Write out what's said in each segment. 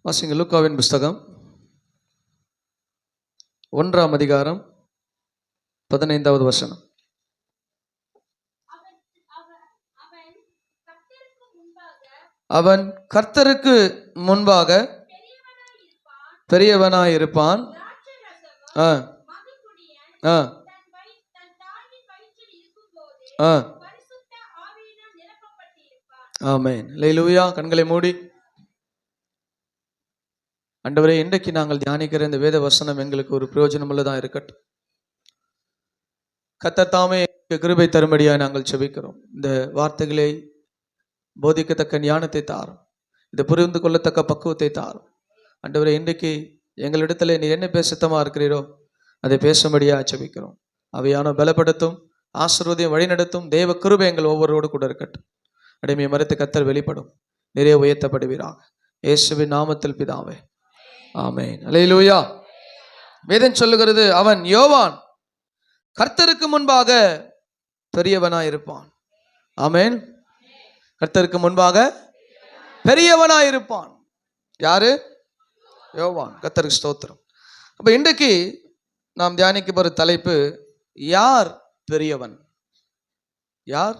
வாசிங்க லூக்காவின் புஸ்தகம் 1ஆம் அதிகாரம் 15வது வசனம். அவன் கர்த்தருக்கு முன்பாக பெரியவனாயிருப்பான். ஆமென். அல்லேலூயா. கண்களை மூடி. ஆண்டவரே, இன்றைக்கு நாங்கள் தியானிக்கிற இந்த வேத வசனம் எங்களுக்கு ஒரு பிரயோஜனம் உள்ளதா இருக்கட்டும். கர்த்தர் தாமே கிருபை தரும்படியாக நாங்கள் செபிக்கிறோம். இந்த வார்த்தைகளை போதிக்கத்தக்க ஞானத்தை தாரும், இதை புரிந்து கொள்ளத்தக்க பக்குவத்தை தாரும். ஆண்டவரே, இன்றைக்கு எங்களிடத்துல நீ என்ன பேச சித்தமா இருக்கிறீரோ அதை பேசும்படியா செபிக்கிறோம். அவையான பலப்படுத்தும், ஆசீர்வாதம் வழிநடத்தும். தேவ கிருபை எங்கள் ஒவ்வொருவரோடு கூட இருக்கட்டும். அடிமையை மறுத்து கர்த்தர் வெளிப்படும், நிறைய உயர்த்தப்படுவீராக. இயேசுவின் நாமத்தில் பிதாவே, ஆமென். அல்லேலூயா. வேதம் சொல்லுகிறது, அவன் யோவான் கர்த்தருக்கு முன்பாக பெரியவனாய் இருப்பான். ஆமென். கர்த்தருக்கு முன்பாக பெரியவனாய் இருப்பான். யாரு? யோவான். கர்த்தருக்கு ஸ்தோத்திரம். அப்ப இன்றைக்கு நாம் தியானிக்க போற தலைப்பு, யார் பெரியவன்? யார்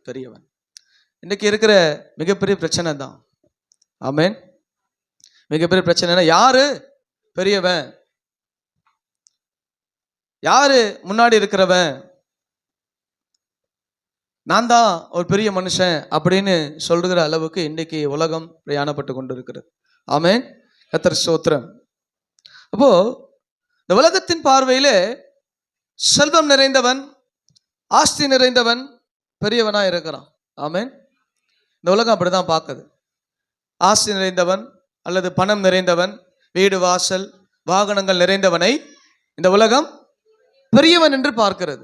பெரியவன்? இன்றைக்கு இருக்கிற மிகப்பெரிய பிரச்சனை தான். ஆமென். மிகப்பெரிய பிரச்சனை, யாரு பெரியவன், யாரு முன்னாடி இருக்கிறவன், நான் தான் ஒரு பெரிய மனுஷன் அப்படின்னு சொல்லுகிற அளவுக்கு இன்னைக்கு உலகம் பிரயாணப்பட்டு கொண்டு இருக்கிறது. ஆமென். கர்த்தர் ஸ்தோத்திரம். அப்போ இந்த உலகத்தின் பார்வையிலே செல்வம் நிறைந்தவன், ஆஸ்தி நிறைந்தவன் பெரியவனா இருக்கிறான். ஆமென். இந்த உலகம் அப்படிதான் பார்க்குது. ஆஸ்தி நிறைந்தவன் அல்லது பணம் நிறைந்தவன், வீடு வாசல் வாகனங்கள் நிறைந்தவனை இந்த உலகம் பெரியவன் என்று பார்க்கிறது.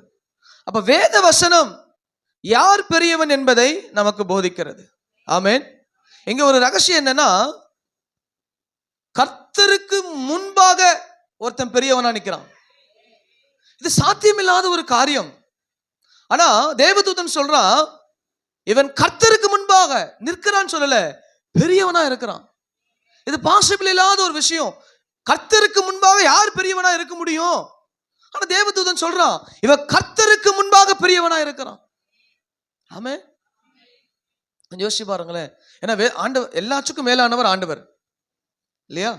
அப்ப வேத வசனம் யார் பெரியவன் என்பதை நமக்கு போதிக்கிறது. ஆமென். இங்க ஒரு ரகசியம் என்னன்னா, கர்த்தருக்கு முன்பாக ஒருத்தன் பெரியவனா நிற்கிறான். இது சாத்தியமில்லாத ஒரு காரியம். ஆனா தேவதூதன் சொல்றான், இவன் கர்த்தருக்கு முன்பாக நிற்கிறான் சொல்லல, பெரியவனா இருக்கிறான். இது பாசிபிள் இல்லாத ஒரு விஷயம். கர்த்தருக்கு முன்பாக யார் பெரியவனா இருக்க முடியும்? ஆனா தேவதூதன் சொல்றான், இவன் கர்த்தருக்கு முன்பாக பெரியவனா இருக்கிறான். ஆமென். கொஞ்சம் யோசிச்சு பாருங்களேன். ஏன்னா ஆண்டவர் எல்லாச்சுக்கும் மேலானவர் ஆண்டவர் இல்லையா?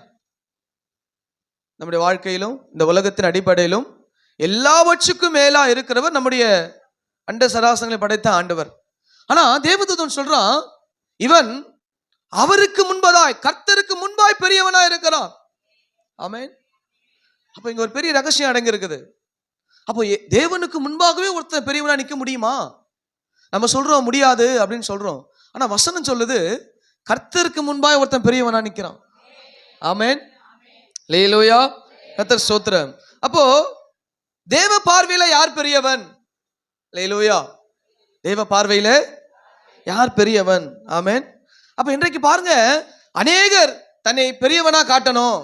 நம்முடைய வாழ்க்கையிலும் இந்த உலகத்தின் அடிப்படையிலும் எல்லாவற்றுக்கும் மேலா இருக்கிறவர் நம்முடைய அண்ட சராசரங்களை படைத்த ஆண்டவர். ஆனா தேவதூதன் சொல்றான், இவன் அவருக்கு முன்பதாய், கர்த்தருக்கு முன்பாய் பெரியவனா இருக்கிறான். ஆமென். அப்ப இங்க ஒரு பெரிய ரகசியம் அடங்கி இருக்குது. அப்போ தேவனுக்கு முன்பாகவே ஒருத்தன் பெரியவனா நிற்க முடியுமா? நம்ம சொல்றோம் முடியாது அப்படின்னு சொல்றோம். ஆனா வசனம் சொல்லுது, கர்த்தருக்கு முன்பாய் ஒருத்தன் பெரியவனா நிற்கிறான். ஆமென். அல்லேலூயா. கர்த்தர் ஸ்தோத்திரம். அப்போ தேவ பார்வையில யார் பெரியவன்? அல்லேலூயா. தேவ பார்வையில யார் பெரியவன்? ஆமென். அப்ப இன்றைக்கு பாருங்க, அநேகர் தன்னை பெரியவனா காட்டணும்,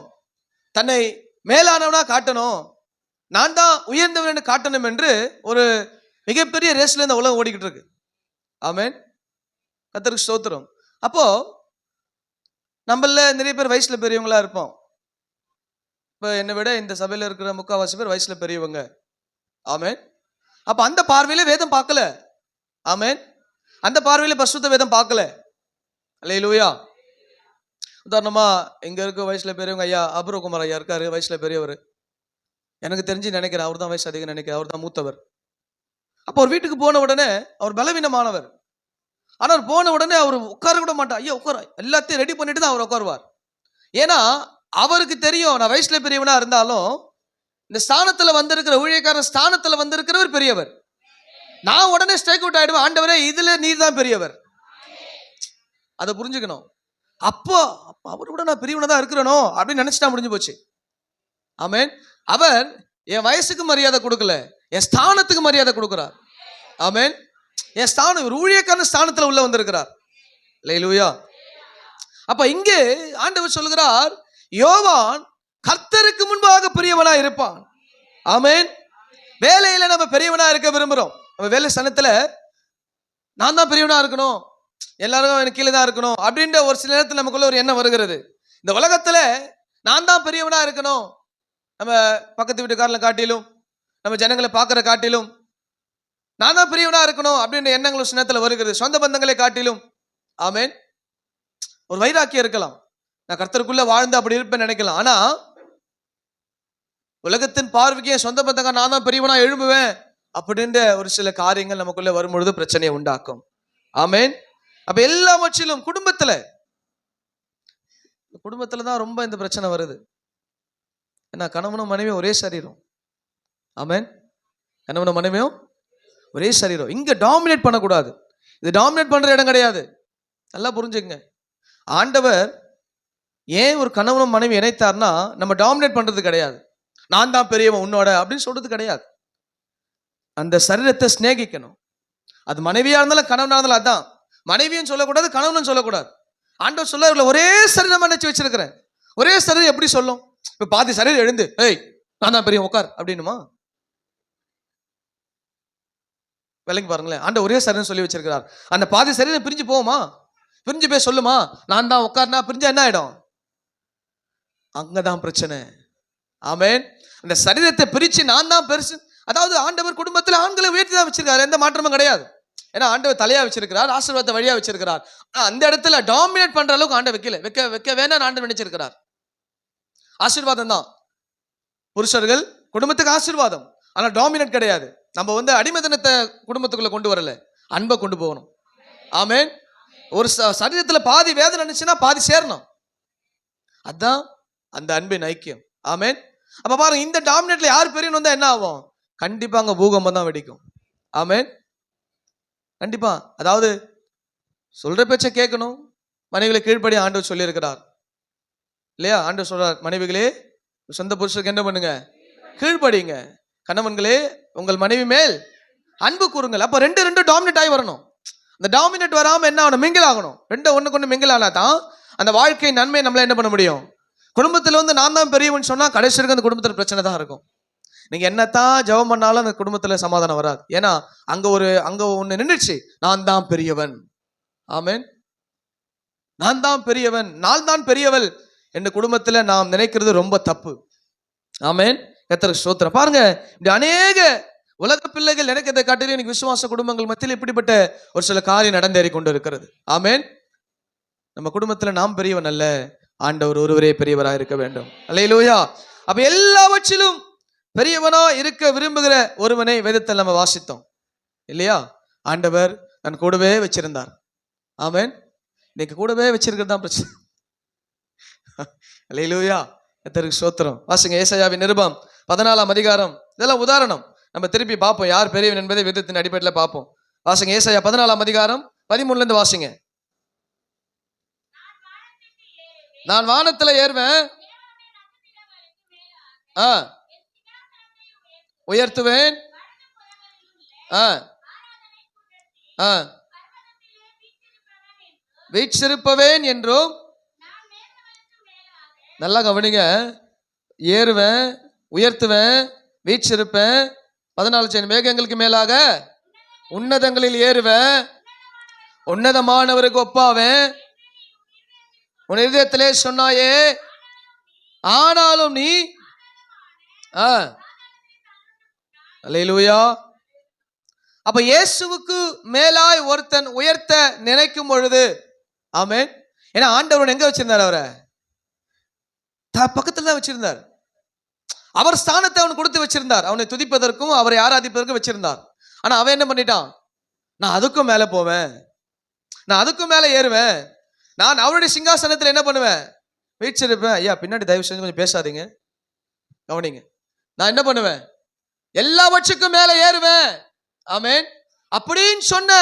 தன்னை மேலானவனா காட்டணும், நான் தான் உயர்ந்தவன் காட்டணும் என்று ஒரு மிகப்பெரிய ரேஸ்ல இந்த உலகம் ஓடிக்கிட்டு இருக்கு. ஆமென். கர்த்தருக்கு ஸ்தோத்திரம். அப்போ நம்மள நிறைய பேர் வயசுல பெரியவங்களா இருப்போம். இப்ப என்னை விட இந்த சபையில இருக்கிற முக்கால்வாசி பேர் வயசுல பெரியவங்க. ஆமென். அப்ப அந்த பார்வையில வேதம் பார்க்கல. ஆமென். அந்த பார்வையில பரிசுத்த வேதம் பார்க்கல. அல்லேலூயா. உதாரணமா இங்க இருக்க வயசுல பெரியவங்க ஐயா அபுரகுமார் ஐயா இருக்காரு, வயசுல பெரியவர். எனக்கு தெரிஞ்சு நினைக்கிறேன் அவர் தான் வயசு அதிகம் நினைக்கிறேன், அவர் தான் மூத்தவர். அப்போ ஒரு வீட்டுக்கு போன உடனே அவர் பலவீனமானவர். ஆனா அவர் போன உடனே அவர் உட்கார கூட மாட்டார். ஐயா உட்கார, எல்லாத்தையும் ரெடி பண்ணிட்டு தான் அவர் உட்காருவார். ஏன்னா அவருக்கு தெரியும், நான் வயசுல பெரியவனா இருந்தாலும் இந்த ஸ்தானத்துல வந்திருக்கிற ஊழியக்காரன் ஸ்தானத்துல வந்திருக்கிறவர் பெரியவர். நான் உடனே ஸ்ட்ரைக் அவுட் ஆயிடுவேன், ஆண்டவரே இதுல நீர் தான் பெரியவர். அதை புரிஞ்சுக்கணும். அப்போ அவரை விட நான் பெரியவனா தான் இருக்கிறனோ அப்படின்னு நினைச்சிட்டா முடிஞ்சு போச்சு. ஆமென். அவர் என் வயசுக்கு மரியாதை கொடுக்கல, என் ஸ்தானத்துக்கு மரியாதை கொடுக்கிறார். ஆமென். என் ஸ்தானம், ஒரு ஊழியக்காரன் ஸ்தானத்துல உள்ள வந்திருக்கிறார். அல்லேலூயா. அப்ப இங்கே ஆண்டவர் சொல்கிறார், யோவான் கர்த்தருக்கு முன்பாக பெரியவனா இருப்பான். ஆமென். வேலையில நம்ம பெரியவனா இருக்க விரும்புறோம். நம்ம வேலை ஸ்தானத்துல நான் தான் பெரியவனா இருக்கணும், எல்லாரும் எனக்கு கீழே தான் இருக்கணும் அப்படின்ற ஒரு சில நேரத்தில் நமக்குள்ள ஒரு எண்ணம் வருகிறது. இந்த உலகத்துல நான் தான் பெரியவனா இருக்கணும், நம்ம பக்கத்து வீட்டுக்காரங்களை காட்டிலும், நம்ம ஜனங்களை பார்க்கிற காட்டிலும் நான் தான் பெரியவனா இருக்கணும் அப்படின்ற எண்ணங்கள் சில நேரத்துல வருகிறது, சொந்த பந்தங்களை காட்டிலும். ஆமென். ஒரு வைராக்கியம் இருக்கலாம், நான் கர்த்தருக்குள்ள வாழ்ந்து அப்படி இருப்பேன் நினைக்கலாம். ஆனா உலகத்தின் பார்வைக்கு சொந்த பந்தங்க நான் தான் பெரியவனா எழும்புவேன் அப்படின்ற ஒரு சில காரியங்கள் நமக்குள்ள வரும்பொழுது பிரச்சனையை உண்டாக்கும். ஆமென். அப்ப எல்லாவற்றிலும் குடும்பத்துல தான் ரொம்ப இந்த பிரச்சனை வருது. ஏன்னா கணவனும் மனைவியும் ஒரே சரீரம். ஆமென். கணவனும் மனைவியும் ஒரே சரீரம். இங்க டாமினேட் பண்ணக்கூடாது. இது டாமினேட் பண்ற இடம் கிடையாது. நல்லா புரிஞ்சுங்க. ஆண்டவர் ஏன் ஒரு கணவனும் மனைவி இணைத்தார்னா நம்ம டாமினேட் பண்றது கிடையாது, நான் தான் பெரியவன் உன்னோட அப்படின்னு சொல்றது கிடையாது. அந்த சரீரத்தை சிநேகிக்கணும். அது மனைவியா இருந்தாலும் கணவனா இருந்தாலும் அதான். மனைவியும் சொல்லக்கூடாது, கணவனும் சொல்லக்கூடாது. ஆண்டவர் சொல்ல ஒரே சரீரமா நினைச்சு வச்சிருக்கிறேன். ஒரே சரீரம் எப்படி சொல்லும்? இப்ப பாதி சரீரம் எழுந்து ஏய் நான் தான் பெரிய உட்கார் அப்படின்னுமா? விலைக்கு பாருங்களேன். ஆண்டவர் ஒரே சரீரம் சொல்லி வச்சிருக்கிறார். அந்த பாதி சரீரம் பிரிஞ்சு போகுமா? பிரிஞ்சு போய் சொல்லுமா நான் தான் உட்கார்னா? பிரிஞ்சா என்ன ஆயிடும்? அங்கதான் பிரச்சனை. ஆமென். அந்த சரீரத்தை பிரிச்சு நான் தான் பெருசு. அதாவது ஆண்டவர் குடும்பத்தில் ஆண்களை உயர்த்தி தான் வச்சிருக்காரு, எந்த மாற்றமும் கிடையாது. ஏன்னா ஆண்டவர் தலையா வச்சிருக்கிறார், ஆசீர்வாதத்தை வழியா வச்சிருக்கிறார். அந்த இடத்துல டாமினேட் பண்ற அளவுக்கு ஆண்டவர் வைக்க வேணாம் ஆண்டவர் நினைச்சிருக்கிறார். ஆசீர்வாதம் தான் புருஷர்கள் குடும்பத்துக்கு ஆசீர்வாதம், ஆனா டாமினேட் கிடையாது. நம்ம அடிமைத்தனத்தை குடும்பத்துக்குள்ள கொண்டு வரல, அன்பை கொண்டு போகணும். ஆமென். ஒரு சரீரத்துல பாதி வேதனை இருந்துச்சுன்னா பாதி சேரணும், அதான் அந்த அன்பின் ஐக்கியம். ஆமென். அப்ப பாருங்க, இந்த டாமினேட்ல யார் பெரியன்னு வந்தா என்ன ஆகும்? கண்டிப்பா அங்க பூகம்பம் தான் வெடிக்கும். ஆமென். கண்டிப்பா. அதாவது சொல்ற பேச்சை கேட்கணும், மனைவிகளை கீழ்ப்படி ஆண்டவர் சொல்லி இருக்கிறார் இல்லையா? ஆண்டவர் சொல்றார், மனைவிகளே சொந்த புருஷருக்கு என்ன பண்ணுங்க? கீழ்ப்படிங்க. கணவன்களே உங்கள் மனைவி மேல் அன்பு கூறுங்கள். அப்ப ரெண்டு டாமினேட் ஆகி வரணும். அந்த டாமினேட் வராம என்ன ஆகணும்? மிங்கில் ஆகணும். ஒண்ணுக்கு ஒண்ணு மிங்கில் ஆனா தான் அந்த வாழ்க்கை நன்மை நம்மள என்ன பண்ண முடியும்? குடும்பத்துல நான் தான் பெரியவன் சொன்னா கடைசி வரைக்கும் அந்த குடும்பத்துல பிரச்சனை தான் இருக்கும். நீங்க என்னத்தான் ஜெபம் பண்ணாலும் அந்த குடும்பத்துல சமாதானம் வராது. ஏன்னா அங்க ஒண்ணு நின்றுச்சு, நான் தான் பெரியவன். ஆமென். நான் தான் பெரியவன், நான் தான் பெரியவள் என்ற குடும்பத்துல நாம் நினைக்கிறது ரொம்ப தப்பு. ஆமென். கர்த்தருக்கு ஸ்தோத்திரம். பாருங்க, இப்படி அநேக உலக பிள்ளைகள் நினைக்கிறதை காட்டிலும் எனக்கு விசுவாச குடும்பங்கள் மத்தியில் இப்படிப்பட்ட ஒரு சில காரியம் நடந்தேறி கொண்டு இருக்கிறது. ஆமென். நம்ம குடும்பத்துல நாம் பெரியவன் அல்ல, ஆண்டவர் ஒருவரே பெரியவராக இருக்க வேண்டும். அல்லேலூயா. அப்ப எல்லாவற்றிலும் பெரியவனா இருக்க விரும்புகிற ஒருவனை வேதத்தில் நம்ம வாசித்தோம் இல்லையா? ஆண்டவர் தன் கூடவே வச்சிருந்தார். ஆமென். இன்னைக்கு கூடவே வச்சிருக்கிறது தான் பிரச்சனை. அல்லேலூயா. கர்த்தருக்கு ஸ்தோத்திரம். வாசிங்க ஏசாயாவின் நிருபம் 14ஆம் அதிகாரம். இதெல்லாம் உதாரணம், நம்ம திருப்பி பார்ப்போம் யார் பெரியவன் என்பதை வேதத்தின் அடிப்படையில் பார்ப்போம். வாசிங்க ஏசாயா 14ஆம் அதிகாரம் 13ல இருந்து வாசிங்க. நான் வானத்துல ஏறுவேன், உயர்த்துவேன், வீற்றிருப்பவேன் என்றும். நல்லா கவனிங்க. ஏறுவேன், உயர்த்துவேன், வீற்றிருப்பேன். 14 மேகங்களுக்கு மேலாக உன்னதங்களில் ஏறுவேன், உன்னதமானவருக்கு ஒப்பாவேன். உன் இதயத்திலே சொன்னாயே, ஆனாலும் நீ. அல்லேலூயா. அப்ப இயேசுவுக்கு மேலாய் ஒருத்தன் உயர்த்த நினைக்கும் பொழுது, ஆமென். ஏன்னா ஆண்டவர் எங்க வச்சிருந்தார்? அவரை பக்கத்துல தான் வச்சிருந்தார். அவர் ஸ்தானத்தை அவன் கொடுத்து வச்சிருந்தார், அவனை துதிப்பதற்கும் அவரை ஆராதிப்பதற்கும் வச்சிருந்தார். ஆனா அவன் என்ன பண்ணிட்டான்? நான் அதுக்கும் மேல போவேன், நான் அதுக்கும் மேல ஏறுவேன், நான் அவருடைய சிங்காசனத்தில் என்ன பண்ணுவேன்? வீற்றிருப்பேன். ஐயா பின்னாடி தயவு செஞ்சு கொஞ்சம் பேசாதீங்க, கவனிங்க. நான் என்ன பண்ணுவேன்? எல்லாவற்றுக்கும் மேல ஏறுவேன். ஆமென். அப்படின்னு சொன்ன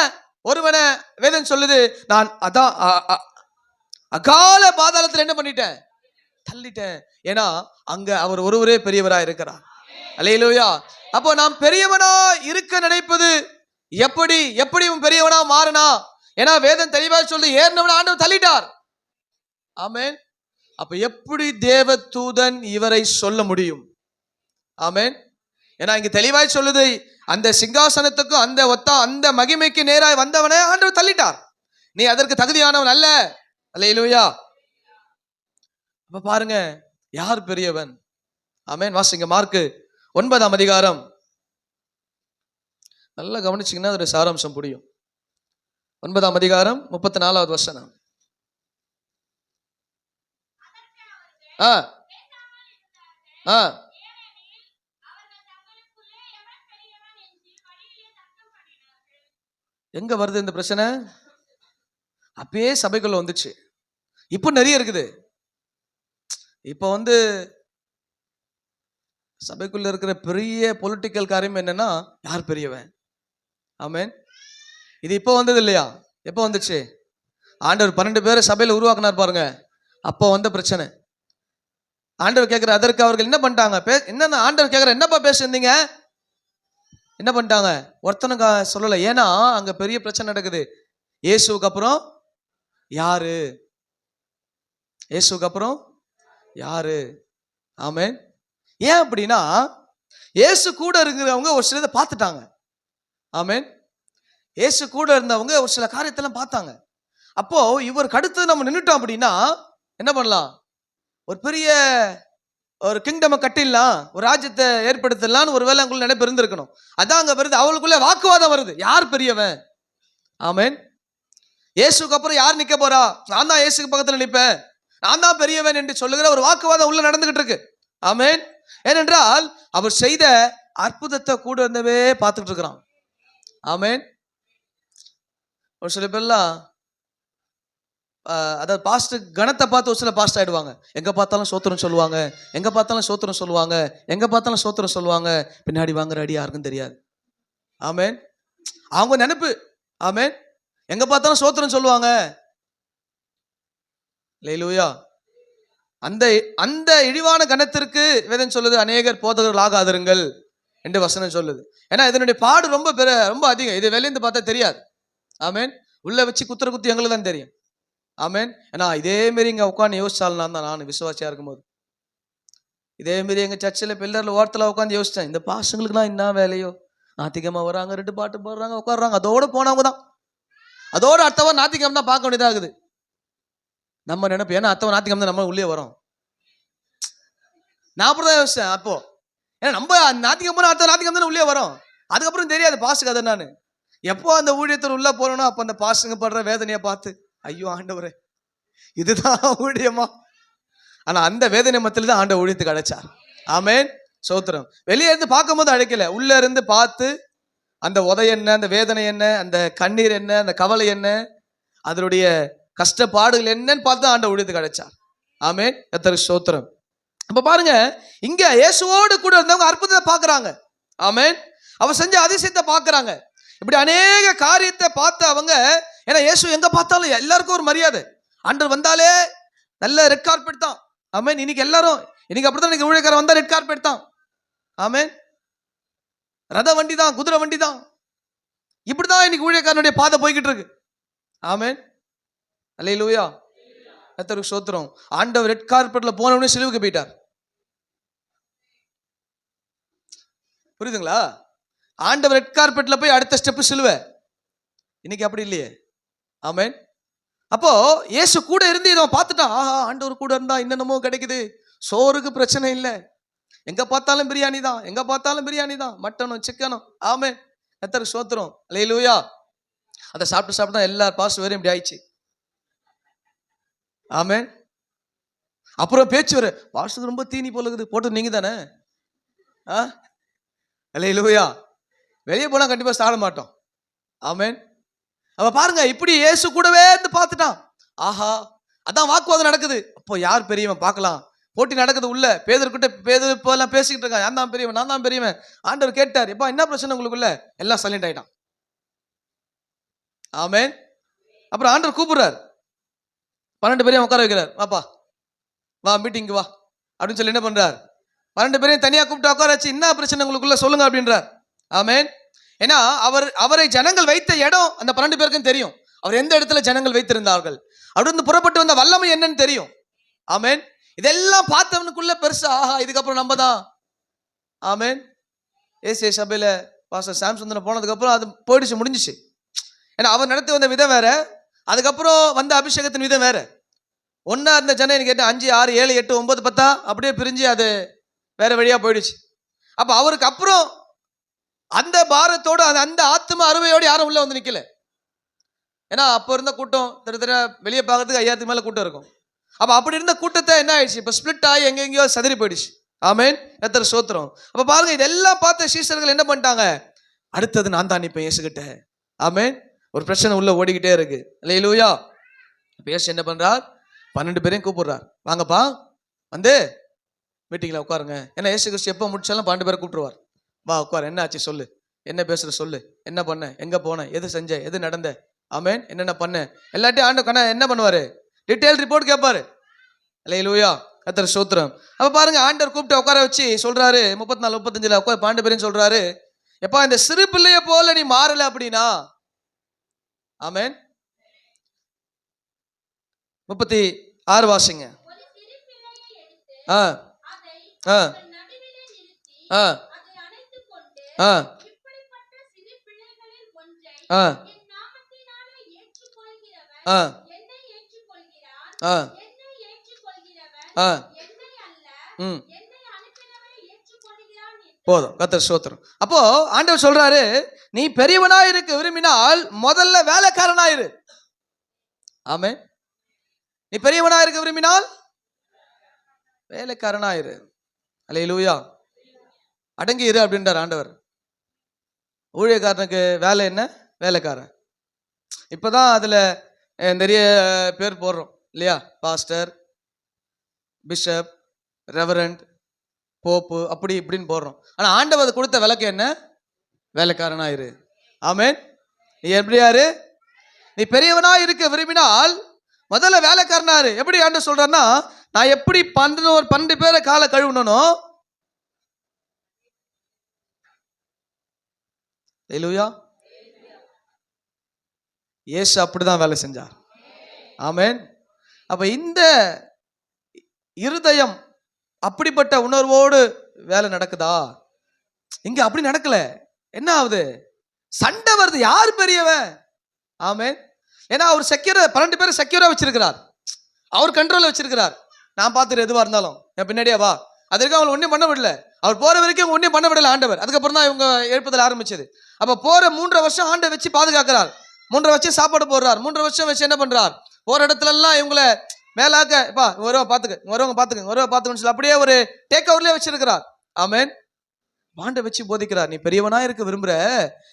ஒருவனை வேதம் சொல்லுது, நான் அதான் அகால பாதாளத்தில் என்ன பண்ணிட்டேன்? தள்ளிட்டேன். ஏன்னா அங்க அவர் ஒருவரே பெரியவரா இருக்கிறார். அல்லேலூயா. அப்போ நாம் பெரியவனா இருக்க நினைப்பது எப்படி பெரியவனா மாறினா? ஏன்னா வேதம் தெளிவா சொல்லி ஏறினவன ஆண்டவர் தள்ளிட்டார். ஆமென். அப்ப எப்படி தேவ தூதன் இவரை சொல்ல முடியும்? ஆமென். ஏன்னா இங்க தெளிவாய் சொல்லுது, அந்த சிங்காசனத்துக்கு அந்த மகிமைக்கு நேராய் வந்தவனை ஆண்டவர் தள்ளிட்டார். நீ அதற்கு தகுதியானவன் அல்ல. அல்லேலூயா. அப்ப பாருங்க யார் பெரியவன். ஆமென். வாசிங்க மார்க்கு 9ஆம் அதிகாரம். நல்லா கவனிச்சிங்கன்னா அதோட சாராம்சம் புரியும். 9ஆம் அதிகாரம் 34வது வசனம். ஆ ஆ எங்க வருது இந்த பிரச்சனை? அப்பயே சபைக்குள்ள வந்துச்சு. இப்போ நிறைய இருக்குது. இப்போ சபைக்குள்ள இருக்கிற பெரிய பொலிட்டிக்கல் காரியம் என்னன்னா யார் பெரியவன். ஆமென். இது இப்போ வந்தது இல்லையா? எப்போ வந்துச்சு? ஆண்டவர் 12 பேரை சபையில உருவாக்குனார் பாருங்க, அப்போ வந்த பிரச்சனை. ஆண்டவர் கேட்கிற அதற்கு அவர்கள் என்ன பண்ணிட்டாங்க? என்னன்னா ஆண்டவர் கேட்கிற என்னப்பா பேசுறீங்க? என்ன பண்ணிட்டாங்க? ஒருத்தனுக்கு சொல்லல. ஏன்னா அங்க பெரிய பிரச்சனை நடக்குது. இயேசுவுக்கு அப்புறம் யாரு? இயேசுவுக்கு அப்புறம் யாரு? ஆமென். ஏன் அப்படின்னா இயேசு கூட இருக்கிறவங்க ஒரு சிலதை பார்த்துட்டாங்க. ஆமென். இயேசு கூட இருந்தவங்க ஒரு சில காரியத்தெல்லாம் பார்த்தாங்க. அப்போ இவருக்கு அடுத்து நம்ம நின்றுட்டோம் அப்படின்னா என்ன பண்ணலாம்? ஒரு பெரிய ஒரு கிங்டம் கட்டிடலாம், ஒரு ராஜ்யத்தை ஏற்படுத்தலாம்னு ஒரு வேலை உங்களுக்கு நினைப்பு இருந்திருக்கணும். அதான் அங்க வருது, அவளுக்குள்ள வாக்குவாதம் வருது. யார் பெரியவன்? ஆமென். இயேசுக்கு அப்புறம் யார் நிக்க போறா? நான் தான் இயேசுக்கு பக்கத்துல நிற்பேன், நான் தான் பெரியவன் என்று சொல்லுகிற ஒரு வாக்குவாதம் உள்ள நடந்துகிட்டு இருக்கு. ஆமென். ஏனென்றால் அவர் செய்த அற்புதத்தை கூட இருந்தவே பார்த்துட்டு இருக்கிறான். ஆமென். ஒரு சில பேர்லாம் அதாவது பாஸ்டர் கணத்தை பார்த்து ஒரு சில பாஸ்ட் ஆயிடுவாங்க. எங்க பார்த்தாலும் சோத்திரம் சொல்லுவாங்க, எங்க பார்த்தாலும் சோத்திரம் சொல்லுவாங்க, எங்க பார்த்தாலும் சோத்திரம் சொல்லுவாங்க. பின்னாடி வாங்குற அடி யாருக்கும் தெரியாது. ஆமென். அவங்க நினைப்பு. ஆமென். எங்க பார்த்தாலும் சோத்திரம் சொல்லுவாங்க. அல்லேலூயா. அந்த அந்த இழிவான கணத்திற்கு வேதம் சொல்லுது, அநேகர் போதகர்கள் ஆகாதிருங்கள் என்று வசனம் சொல்லுது. ஏன்னா இதனுடைய பாடு ரொம்ப அதிகம். இது வெளியிருந்து பார்த்தா தெரியாது. ஆமென். உள்ள வச்சு குத்தி எங்களுக்கு தான் தெரியும். ஆமென். ஏன்னா இதே மாரி இங்க உட்காந்து யோசிச்சாலும் நான் விசுவாசியா இருக்கும்போது இதே மாரி எங்க சர்ச்சில் பில்லர்ல ஓரத்தில் உட்காந்து யோசிச்சேன், இந்த பாசங்களுக்குலாம் என்ன வேலையோ, ஞாத்திகமா வராங்க, 2 பாட்டு போடுறாங்க, உட்காடுறாங்க, அதோட போனவங்க தான். அதோட அடுத்தவன் ஞாத்திகம் தான் பார்க்க வேண்டியதாகுது. நம்ம நினைப்பு, ஏன்னா அடுத்தவன் ஞாத்திகம் தான் நம்ம உள்ளே வரோம். நான் அப்படிதான் யோசிச்சேன் அப்போ. ஏன்னா நம்ம ஞாத்திகம் போனா அடுத்த ஞாத்திகம் தானே உள்ளே வரோம். அதுக்கப்புறம் தெரியாது பாசுக்கு அதை. நான் எப்போ அந்த ஊழியத்தில் உள்ள போறேனோ அப்போ அந்த பாசுங்க படுற வேதனையை பார்த்து, ஐயோ ஆண்டவரே இதுதான் ஊழியமா? ஆனா அந்த வேதனை மத்தியில தான் ஆண்டவர் ஊழியத்துக்கு அழைச்சார். ஆமென். சோத்திரம். வெளியே இருந்து பார்க்கும் போது அழைக்கல, உள்ள இருந்து பார்த்து அந்த உதை என்ன, அந்த வேதனை என்ன, அந்த கண்ணீர் என்ன, அந்த கவலை என்ன, அதனுடைய கஷ்டப்பாடுகள் என்னன்னு பார்த்து ஆண்டவர் ஊழியத்துக்கு அழைச்சார். ஆமென். கர்த்தருக்கு ஸ்தோத்திரம். அப்ப பாருங்க, இங்க இயேசுவோடு கூட இருந்தவங்க அற்புதத்தை பார்க்கறாங்க. ஆமென். அவர் செஞ்ச அதிசயத்தை பார்க்கறாங்க. இப்படி அநேக காரியத்தை பார்த்து அவங்க, ஏன்னா இயேசு எங்க பார்த்தாலும் எல்லாருக்கும் ஒரு மரியாதை. ஆண்டவர் வந்தாலே நல்ல ரெட் கார்பெட் தான். ஆமென். இன்னைக்கு எல்லாரும் இன்னைக்கு அப்படித்தான். இன்னைக்கு ஊழியக்காரன் வந்தா ரெட் கார்பெட் தான். ஆமென். ரத வண்டி தான், குதிரை வண்டி தான். இப்படிதான் இன்னைக்கு ஊழியக்காரனுடைய பாதை போய்கிட்டு இருக்கு. ஆமென். அல்லேலூயா. கர்த்தருக்கு ஸ்தோத்திரம். ஆண்டவர் ரெட் கார்பெட்ல போனவனே சிலுவைக்கு போயிட்டார். புரியுதுங்களா? ஆண்டவர் ரெட் கார்பெட்ல போய் அடுத்த ஸ்டெப் சிலுவை. இன்னைக்கு அப்படி இல்லையே. ஆமென். அப்போ இயேசு கூட இருந்து இதை பார்த்துட்டான். ஆஹா, ஆண்டவர் கூட இருந்தா என்னென்னமோ கிடைக்குது. சோறுக்கு பிரச்சனை இல்லை, எங்க பார்த்தாலும் பிரியாணி தான், எங்க பார்த்தாலும் பிரியாணி தான், மட்டனும் சிக்கனும். ஆமென். கர்த்தருக்கு ஸ்தோத்திரம். அல்லேலூயா. அதை சாப்பிட்டு தான் எல்லா பாஸ்ட் வேறையும் இப்படி ஆயிடுச்சு. ஆமென். அப்புறம் பேச்சு வர, பாஸ்ட் ரொம்ப தீனி போல இருக்குது, போட்டு நீங்க தானே. அல்லேலூயா. வெளியே போனா கண்டிப்பா சாட மாட்டோம். ஆமென். அவ பாருங்க, இப்படி இயேசு கூடவே இருந்து பார்த்துட்டான். ஆஹா, அதான் வாக்குவாதம் நடக்குது. அப்போ யார் பெரியவன் பார்க்கலாம், போட்டி நடக்குது உள்ள. பேதுரு போலாம் பேசிக்கிட்டு இருக்கான், நான் தான் பெரியவன், நான் தான் பெரியவன். ஆண்டவர் கேட்டார், எப்பா என்ன பிரச்சனை உங்களுக்குள்ள? எல்லாம் சைலண்ட் ஆயிட்டான். ஆமென். அப்புறம் ஆண்டவர் கூப்பிடுறார், 12 பேரையும் உட்கார வைக்கிறார். வாப்பா வா, மீட்டிங்கு வா அப்படின்னு சொல்லி என்ன பண்றார்? 12 பேரையும் தனியா கூப்பிட்டு உட்கார வச்சு, என்ன பிரச்சனை உங்களுக்குள்ள சொல்லுங்க அப்படின்றார். ஆமென். ஏன்னா அவரை ஜனங்கள் வைத்த இடம் அந்த 12 பேருக்கும் தெரியும். அவர் எந்த இடத்துல ஜனங்கள் வைத்திருந்தார்கள், அப்படி புறப்பட்டு வந்த வல்லமை என்னன்னு தெரியும். ஆமென். இதெல்லாம் பார்த்தவனுக்குள்ள பெருசா, ஆஹா இதுக்கப்புறம் நம்ம தான். ஆமென். ஏசிய சபையில பாஸ்டர் சாம்சன் போனதுக்கு அப்புறம் அது போயிடுச்சு, முடிஞ்சிச்சு. ஏன்னா அவர் நடத்தி வந்த விதம் வேற, அதுக்கப்புறம் வந்த அபிஷேகத்தின் விதம் வேற. ஒன்னா இருந்த ஜனம் எனக்கு கேட்டேன் 5 6 7 8 9 10 அப்படியே பிரிஞ்சு அது வேற வழியா போயிடுச்சு. அப்ப அவருக்கு அப்புறம் அந்த பாரத்தோடு அந்த ஆத்ம அறுவையோடு யாரும் உள்ள வந்து நிக்கல. ஏன்னா அப்போ இருந்த கூட்டம் திரு வெளியே பார்க்கறதுக்கு 5000 மேல கூட்டம் இருக்கும். அப்ப அப்படி இருந்த கூட்டத்தை என்ன ஆயிடுச்சு, இப்ப ஸ்பிளிட் ஆகி எங்கெங்கயோ சதறி போயிடுச்சு. ஆமேன், கர்த்தர் ஸ்தோத்திரம். அப்ப பாருங்க, இதெல்லாம் பார்த்த சீஷர்கள் என்ன பண்ணிட்டாங்க, அடுத்தது நான் தான் நிப்பேன் இயேசுகிட்ட. ஆமேன். ஒரு பிரச்சனை உள்ள ஓடிக்கிட்டே இருக்கு. அல்லேலூயா. இயேசு என்ன பண்றார், 12 பேரையும் கூப்பிடுறார், வாங்கப்பா வந்து மீட்டிங்ல உட்காருங்க. ஏன்னா இயேசு கிறிஸ்து எப்போ முடிச்சாலும் 12 பேரை கூப்பிட்டுருவார். வா உட்கார், என்ன ஆச்சு சொல்லு, என்ன பேசுற சொல்லு, என்ன பண்ண, எங்க போன, எது செஞ்ச, எது நடந்த, ஆமேன், என்னென்ன பண்ண, எல்லாத்தையும் ஆண்டு என்ன பண்ணுவாரு, டீடைல் ரிப்போர்ட் கேட்பாரு. அல்லேலூயா, கர்த்தர் ஸ்தோத்திரம். அப்ப பாருங்க, ஆண்டவர் கூப்பிட்டு உட்கார வச்சு சொல்றாரு 34 35 உட்கார் 12 பேரையும் சொல்றாரு, எப்பா இந்த சிறு பிள்ளைய போல நீ மாறல அப்படின்னா, ஆமேன், 36 வாசிங்க. போதும், கர்த்தர் ஸ்தோத்திரம். அப்போ ஆண்டவர் சொல்றாரு, நீ பெரியவனா இருக்க விரும்பினால் முதல்ல வேலைக்காரனாயிரு. ஆமென். நீ பெரியவனா இருக்க விரும்பினால் வேலைக்காரனாயிரு. அல்லேலூயா. அடங்கி இரு அப்படின்றார் ஆண்டவர். ஊழியக்காரனுக்கு வேலை என்ன, வேலைக்காரன். இப்பதான் அதுல நிறைய பேர் போடுறோம் இல்லையா, பாஸ்டர், பிஷப், ரெவரண்ட், போப்பு, அப்படி இப்படின்னு போடுறோம். ஆனா ஆண்டவர் கொடுத்த விளக்கு என்ன, வேலைக்காரனாயிரு. ஆமென். நீ எப்படியாரு, நீ பெரியவனா இருக்க விரும்பினால் முதல்ல வேலைக்காரனாரு. எப்படி ஆண்டவர் சொல்றாருன்னா, நான் எப்படி 12 பேரை காலை கழுவணும், அல்லேலூயா, இயேசு அப்படிதான் வேலை செஞ்சார். ஆமென். அப்ப இந்த இருதயம் அப்படிப்பட்ட உணர்வோடு வேலை நடக்குதா, இங்க அப்படி நடக்கல. என்ன ஆகுது, சண்டை வருது, யார் பெரியவன். ஆமென். ஏன்னா அவர் செக்யூரா 12 பேரை செக்யூரா வச்சிருக்கிறார், அவர் கண்ட்ரோல்ல வச்சிருக்கிறார். நான் பார்த்துட்டு எதுவா இருந்தாலும் என் பின்னாடியே வா, அதற்கு அவங்க ஒன்றும் பண்ண விடல. அவர் போற வரைக்கும் ஒன்றும் பண்ண விடல ஆண்டவர். அதுக்கப்புறம் தான் இவங்க எழுப்புதல் ஆரம்பிச்சது. அப்ப போற 3 வருஷம் ஆண்டை வச்சு பாதுகாக்கிறார், 3 வருஷம் சாப்பாடு போடுறார், 3 வருஷம் வச்சு என்ன பண்றார், போற இடத்துல எல்லாம் இவங்களை மேலாக்க, பா வருவா பாத்துக்க, வருவங்க பாத்துக்க, வருவா பாத்துக்கன்னு சொல்லி அப்படியே ஒரு டேக் ஓவர்லயே வச்சிருக்கிறார். ஆமென். ஆண்டை வச்சு போதிக்கிறார், நீ பெரியவனா இருக்க விரும்புற,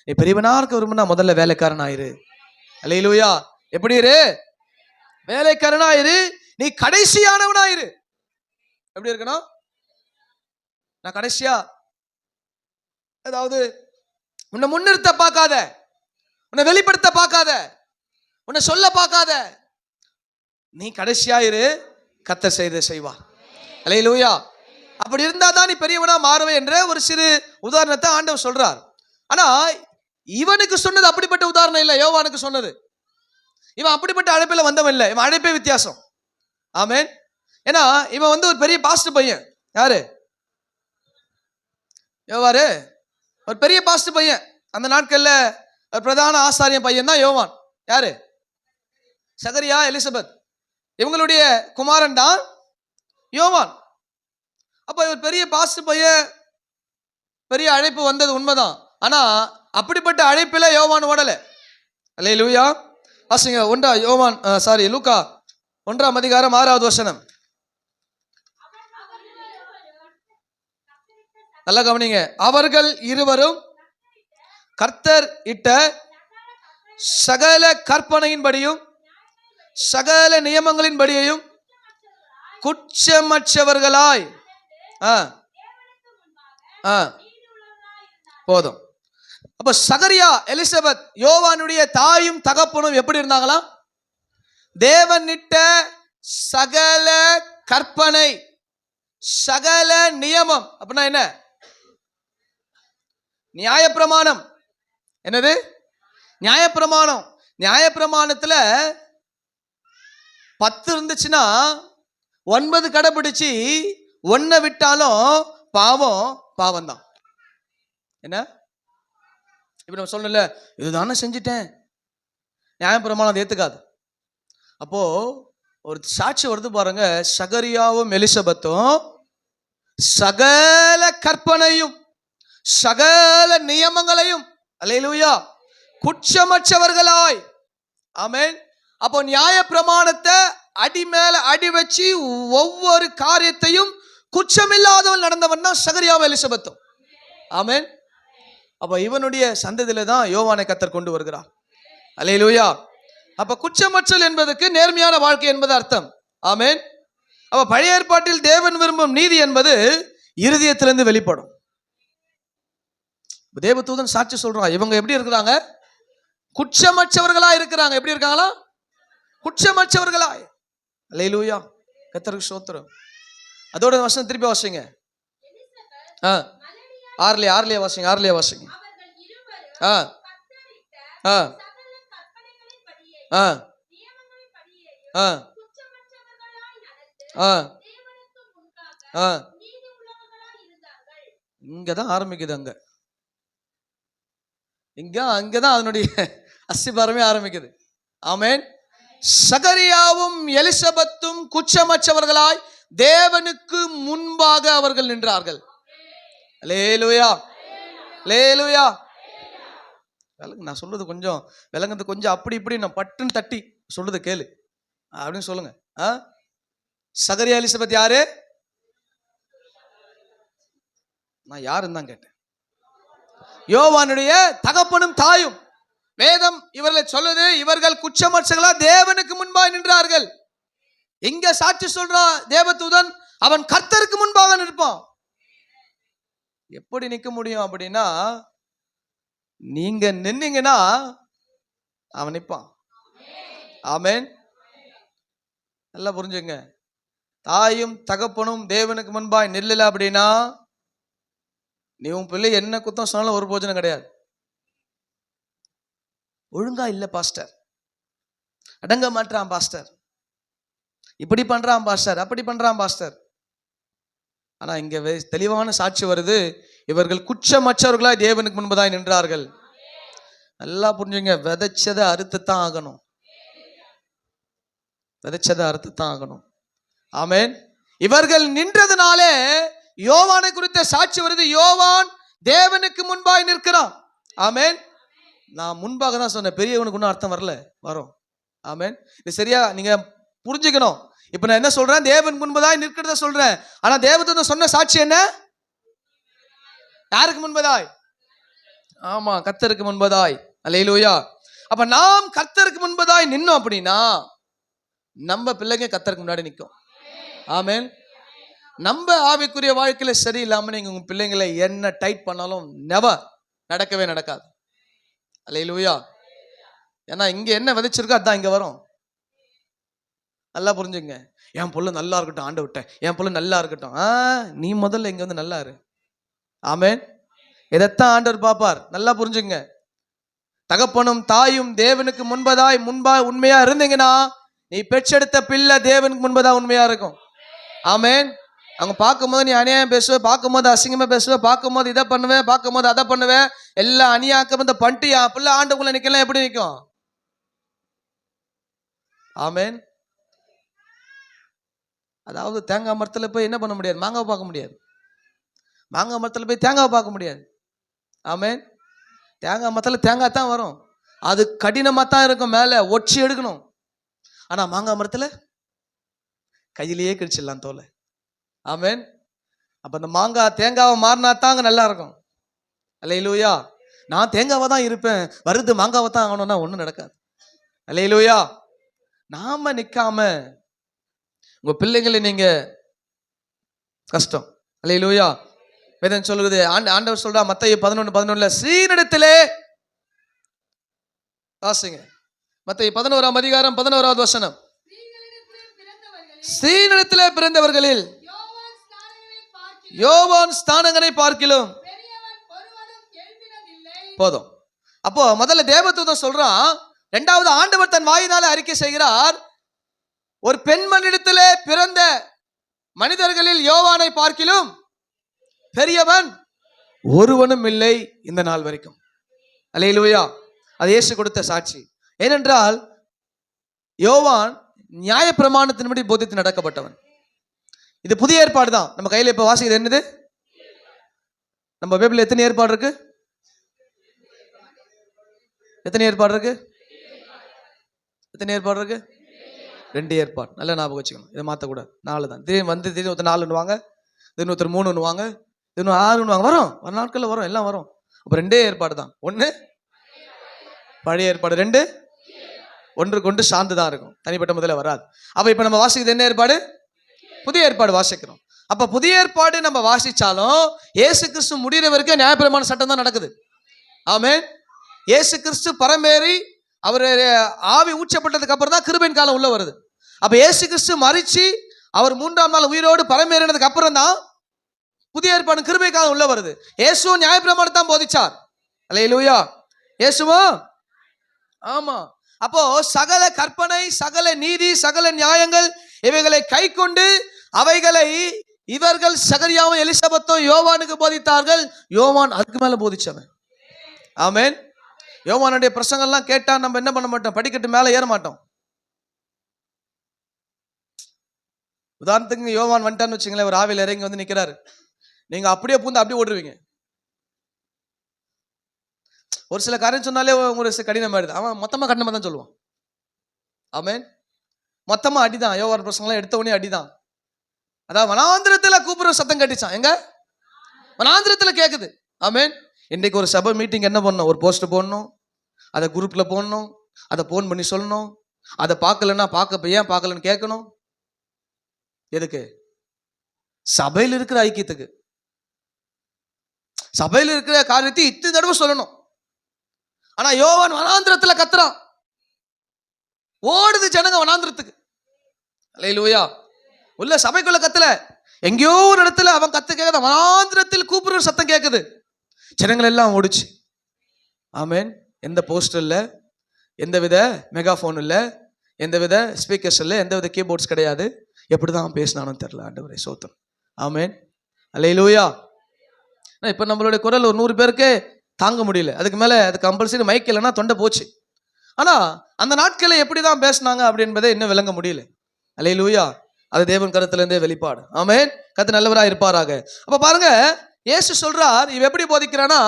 நீ பெரியவனா இருக்க விரும்புனா முதல்ல வேலைக்காரன் ஆயிரு. அல்லேலூயா. எப்படி இரு, வேலைக்காரனாயிரு. நீ கடைசியானவனாயிரு. எப்படி இருக்கணும், நான் கடைசியா, அதாவது உன்னை முன்னிறுத்த பார்க்காத, உன்னை வெளிப்படுத்த பார்க்காத, உன்னை சொல்ல பார்க்காத, நீ கடைசியாயிரு, கர்த்தர் செய்வார். அல்லேலூயா. அப்படி இருந்தா தான் நீ பெரியவனா மாறுவே என்ற ஒரு சிறு உதாரணத்தை ஆண்டவர் சொல்றார். ஆனா இவனுக்கு சொன்னது அப்படிப்பட்ட உதாரணம் இல்லை, யோவானுக்கு சொன்னது. இவன் அப்படிப்பட்ட அழைப்பில் வந்தவன் இல்லை, இவன் அழைப்பே வித்தியாசம். ஆமென். ஏன்னா இவன் வந்து ஒரு பெரிய பாஸ்ட் பையன். யாரு, யோவாரு ஒரு பெரிய பாஸ்ட் பையன். அந்த நாட்கள்ல பிரதான ஆசாரிய பையன் தான் யோவான். யாரு, சகரியா, எலிசபெத், இவங்களுடைய குமாரன் தான் யோவான். அப்ப இவர் பெரிய பாஸ்ட் பையன், பெரிய அழைப்பு வந்தது உண்மைதான். ஆனா அப்படிப்பட்ட அழைப்பில யோவான் ஓடல. அல்லேலூயா. வாசிங்க லூக்கா 1ஆம் அதிகாரம் 6வது வசனம். நல்லா கவனிங்க. அவர்கள் இருவரும் கர்த்தர் இட்ட சகல கற்பனையின்படியும் சகல நியமங்களின்படியும் குற்றமற்றவர்களாய், போதும். அப்ப சகரியா, எலிசபெத், யோவானுடைய தாயும் தகப்பனும் எப்படி இருந்தாங்களா, தேவன் இட்ட சகல கற்பனை சகல நியமம். அப்படின்னா என்ன, நியாயப்பிரமாணம். என்னது, நியாயப்பிரமாணம். நியாயப்பிரமாணத்துல 10 இருந்துச்சுன்னா 9 கடைபிடிச்சு 1 விட்டாலும் பாவம் தான். என்ன, இப்ப நம்ம சொல்லல, இதுதானே செஞ்சுட்டேன், நியாயப்பிரமாணம் அதை ஏத்துக்காது. அப்போ ஒரு சாட்சி வருது பாருங்க. சகரியாவும் எலிசபெத்தும் சகல கற்பனையும் சகல நியமங்களையும் அல்லேலூயா குற்றமற்றவர்களாய். ஆமென். அப்போ நியாய பிரமாணத்தை அடி மேல அடி வச்சு ஒவ்வொரு காரியத்தையும் குற்றமில்லாதவன் நடந்தவன் தான் சகரியாவும் எலிசபெத்தும். ஆமென். அப்ப இவனுடைய சந்ததியில தான் யோவானை கர்த்தர் கொண்டு வருகிறார். அல்லேலூயா. அப்ப குற்றமற்றல் என்பதற்கு நேர்மையான வாழ்க்கை என்பது அர்த்தம். ஆமென். அப்ப பழைய ஏற்பாட்டில் தேவன் விரும்பும் நீதி என்பது இருதயத்திலிருந்து வெளிப்படும். தேவதூதன் சாட்சி சொல்றான், இவங்க எப்படி இருக்கிறாங்க? குற்றமற்றவர்களா இருக்கிறாங்க. எப்படி இருக்காங்களா? குற்றமற்றவர்களாய். அல்லேலூயா. கர்த்தருக்கு ஸ்தோத்திரம். அதோட வசனம் திருப்பி வாசிங்க. ஆறுலயே வாசிங்க. இங்கதான் ஆரம்பிக்குது. அங்கதான் அதனுடைய அஸ்திபாரமே ஆரம்பிக்குது. ஆமென். சகரியாவும் எலிசபெத்தும் குற்றமற்றவர்களாய் தேவனுக்கு முன்பாக அவர்கள் நின்றார்கள். அல்லேலூயா, அல்லேலூயா. நான் சொல்றது கொஞ்சம் விளங்குறது கொஞ்சம் அப்படி இப்படி நான் பட்டுன்னு தட்டி சொல்றது கேளு அப்படின்னு சொல்லுங்க. சகரியா எலிசபெத் யாரு? நான் யாருன்னு தான் கேட்டேன். யோவானுடைய தகப்பனும் தாயும். வேதம் இவர்களை சொல்லுது, இவர்கள் குற்றமற்றவர்களா தேவனுக்கு முன்பாக நின்றார்கள். இங்க சாட்சி சொல்றா தேவதூதன், அவன் கர்த்தருக்கு முன்பாக நிற்பான். எப்படி நிற்க முடியும் அப்படின்னா, நீங்க நின்னீங்கன்னா அவன் நிற்பான். ஆமென். நல்லா புரிஞ்சுங்க. தாயும் தகப்பனும் தேவனுக்கு முன்பாக நில்லல அப்படின்னா நீ உன் பிள்ளை என்ன குத்தம் சொன்னாலும் ஒரு போஜனம் கிடையாது. ஒழுங்கா இல்ல பாஸ்டர், அடங்க மாட்டான் பாஸ்டர், இப்படி பண்றான் பாஸ்டர், அப்படி பண்றான் பாஸ்டர். ஆனா இங்க தெளிவான சாட்சி வருது, இவர்கள் குற்றமற்றவர்களாய் தேவனுக்கு முன்பதாய் நின்றார்கள். நல்லா புரிஞ்சுங்க. விதைச்சதை அறுத்துத்தான் ஆகணும். விதைச்சதை அறுத்துத்தான் ஆகணும். ஆமென். இவர்கள் நின்றதுனாலே யோவானை குறித்த சாட்சி வருது, யோவான் தேவனுக்கு முன்பாய் நிற்கிறான். ஆமென். நான் முன்பாக தான் சொன்னேன், பெரியவனுக்கு ஒன்றும் அர்த்தம் வரல, வரும். ஆமென். இது சரியா நீங்க புரிஞ்சுக்கணும். இப்ப நான் என்ன சொல்றேன்? தேவன் முன்பதாய் நிற்கிறத சொல்றேன். ஆனா தேவதூதன் சொன்ன சாட்சி என்ன? யாருக்கு முன்பதாய்? ஆமா, கர்த்தருக்கு முன்பதாய். அல்லேலூயா. அப்ப நாம் கர்த்தருக்கு முன்பதாய் நின்னோம் அப்படின்னா நம்ம பிள்ளைங்க கர்த்தருக்கு முன்னாடி நிற்கும். ஆமென். நம்ம ஆவிக்குரிய வாழ்க்கையில சரியில்லாம நீங்க உங்க பிள்ளைங்களை என்ன டைட் பண்ணாலும் நெவர் நடக்கவே நடக்காது. அல்லேலூயா. ஏன்னா இங்க என்ன விதைச்சிருக்கோ அதான் இங்க வரும். நல்லா புரிஞ்சுங்க. என் பொண்ணு நல்லா இருக்கட்டும், ஆண்டு விட்டேன், என் பொண்ணு நல்லா இருக்கட்டும். நீ முதல்ல இங்க வந்து நல்லா இரு. ஆமென். இதைத்தான் ஆண்டவர் பாப்பார். நல்லா புரிஞ்சுங்க. தகப்பனும் தாயும் தேவனுக்கு முன்பதாய் உண்மையா இருந்தீங்கன்னா நீ பெற்றெடுத்த பிள்ளை தேவனுக்கு முன்பதா உண்மையா இருக்கும். ஆமென். அவங்க பார்க்கும்போது நீ அநியாயம் பேசுவ, பார்க்கும்போது அசிங்கமா பேசுவ, பார்க்கும்போது இதை பண்ணுவேன், பார்க்கும்போது அதை பண்ணுவேன், எல்லாம் அநியாக்கம் இந்த பண்ணிட்டு என் பிள்ளை ஆண்டுக்குள்ள நிக்கலாம். எப்படி நிற்கும்? ஆமென். அதாவது தேங்காய் மரத்துல போய் என்ன பண்ண முடியாது? மாங்காய் பார்க்க முடியாது. மாங்காய் மரத்துல போய் தேங்காய் பார்க்க முடியாது. ஆமென். தேங்காய் மரத்துல தேங்காய் தான் வரும், அது கடினமா தான் இருக்கும், மேல ஒச்சி எடுக்கணும். ஆனா மாங்காய் மரத்துல கையிலேயே கடிச்சிடலாம் தோலை. ஆமென். அப்ப அந்த மாங்காய் தேங்காவை மாறினா தாங்க நல்லா இருக்கும். அல்லேலூயா. நான் தேங்காவை தான் இருப்பேன், வருது மாங்காவை தான் ஆகணும்னா ஒண்ணும் நடக்காது. அல்லேலூயா. நாம நிக்காம உங்க பிள்ளைங்களை நீங்க கஷ்டம். அல்லேலூயா. வேதம் சொல்லுது, ஆண்டவர் சொல்றா மத்தேயு 11:11 ஸ்ரீனிடத்திலே வாசிங்க. மத்தேயு 11ஆம் அதிகாரம் 11வது வசனம். ஸ்ரீனிடத்திலே பிறந்தவர்களில் யோவான் ஸ்தானங்களை பார்க்கிலும் போதும். அப்போ முதல்ல தேவதூதன் சொல்றான், இரண்டாவது ஆண்டவர் தன் வாயினாலே அறிக்கை செய்கிறார், ஒரு பெண்மணிடத்திலே பிறந்த மனிதர்களில் யோவானை பார்க்கிலும் பெரியவன் ஒருவனும் இல்லை இந்த நாள் வரைக்கும். அல்லேலூயா. அது இயேசு கொடுத்த சாட்சி. ஏனென்றால் யோவான் நியாயப்பிரமாணத்தின்படி போதித்து நடக்கப்பட்டவன். இது புதிய ஏற்பாடு தான். நம்ம கையில் இப்ப வாசிக்கிறது என்னது? நம்ம பைபிள்ல எத்தனை ஏற்பாடு இருக்கு? எத்தனை ஏற்பாடு இருக்கு? எத்தனை ஏற்பாடு இருக்கு? 2 ஏற்பாடு. நல்ல ஞாபகம் வச்சுக்கணும். இதை மாற்றக்கூடாது. 4 தான். திடீர்னு ஒருத்தர் 4 திடீர்னு ஒருத்தர் 3 திடீர்னு 6 வரும். வர நாட்கள்ல வரும், எல்லாம் வரும். அப்ப 2 ஏற்பாடு தான். 1 பழைய ஏற்பாடு, 2 ஒன்றுக்கு ஒன்று சார்ந்து தான் இருக்கும், தனிப்பட்ட முதல்ல வராது. அப்ப இப்ப நம்ம வாசிக்கிறது என்ன ஏற்பாடு? புதிய ஏற்பாடு வாசிக்கிறோம். அப்ப புதிய ஏற்பாடு நம்ம வாசிச்சாலும் இயேசு கிறிஸ்து முடிகிற வரைக்கும் நியாயப்பிரமாண சட்டம் தான் நடக்குது. ஆமென். இயேசு கிறிஸ்து பரமேறி அவர் ஆவி ஊற்றப்பட்டதுக்கு அப்புறம் தான் கிருபையின் காலம் உள்ள வருது. அப்ப இயேசு கிறிஸ்து மரிச்சு அவர் 3ஆம் நாள் உயிரோடு பரமேறினதுக்கு அப்புறம் தான் புதிய ஏற்பாடு கிருபை காலம் உள்ள வருது. இயேசுவும் நியாயப்பிரமாணத்தை தான் போதிச்சார். அல்லேலூயா. இயேசுவா, ஆமா. அப்போ சகல கற்பனை, சகல நீதி, சகல நியாயங்கள் இவைகளை கை கொண்டு அவைகளை இவர்கள் சகரியாவும் எலிசபெத்தும் யோவானுக்கு போதித்தார்கள். யோவான் அதுக்கு மேல போதிச்சவன். ஆமென். யோவானுடைய பிரசங்கம்லாம் கேட்டா நம்ம என்ன பண்ண மாட்டோம்? படிக்கட்டு மேல ஏற மாட்டோம். உதாரணத்துக்கு யோவான் வந்துட்டான்னு வச்சுங்களேன், ஒரு ஆவில இறங்கி வந்து நிக்கிறாரு, நீங்க அப்படியே பூந்து அப்படியே ஓடுவீங்க. ஒரு சில காரியம் சொன்னாலே உங்களுக்கு கடினம் ஆயிடுது. அவன் மொத்தமா கடினமா தான் சொல்லுவான். ஆமென். மொத்தமா அடிதான். யோவான் பிரசங்கம்லாம் எடுத்த உடனே அடிதான். அதாவது வனாந்திரத்துல கூப்பிடுற சத்தம் கட்டிச்சான். எங்க? வனாந்திரத்துல கேக்குது. ஆமென். இன்னைக்கு ஒரு சபை மீட்டிங் என்ன பண்ணணும்? ஒரு போஸ்ட் போடணும், அதை குரூப்ல போடணும், அதை போன் பண்ணி சொல்லணும், அதை பார்க்கலன்னா ஏன் பார்க்கலன்னு கேட்கணும். எதுக்கு? சபையில் இருக்கிற ஐக்கியத்துக்கு, சபையில் இருக்கிற காரியத்தை இத்தனை தடவை சொல்லணும். ஆனா யோவான் வனாந்திரத்துல கத்துறான், ஓடுது ஜனங்க வனாந்திரத்துக்கு. அல்லேலூயா. உள்ள சபைக்குள்ள கத்தல, எங்கேயோ ஒரு இடத்துல அவன் கத்து கேட்க வனாந்திரத்தில் கூப்பிடுற சத்தம் கேட்குது. ஜனங்கள் எல்லாம் ஓடிச்சு. ஆமென். எந்த போஸ்டர் இல்லை, எந்தவித மெகாஃபோன் இல்லை, எந்தவித ஸ்பீக்கர்ஸ் இல்லை, எந்தவித கீபோர்ட்ஸ் கிடையாது. எப்படிதான் பேசினாலும் தெரியல. ஆண்டவரே சோத்திரம். ஆமென். அல்லேலூயா. இப்ப நம்மளுடைய குரல் ஒரு 100 பேருக்கு தாங்க முடியல, அதுக்கு மேல அது கம்பல்சரி மைக் இல்லைன்னா தொண்டை போச்சு. ஆனா அந்த நாட்களில் எப்படிதான் பேசினாங்க அப்படி என்பதை இன்னும் விளங்க முடியல. அல்லேலூயா. அது தேவன் கருத்துல இருந்தே வெளிப்பாடு. ஆமென். கர்த்தர் நல்லவராக இருப்பாராக. அப்ப பாருங்க, இயேசு சொல்றார், இவ எப்படி போதிக்கிறானா,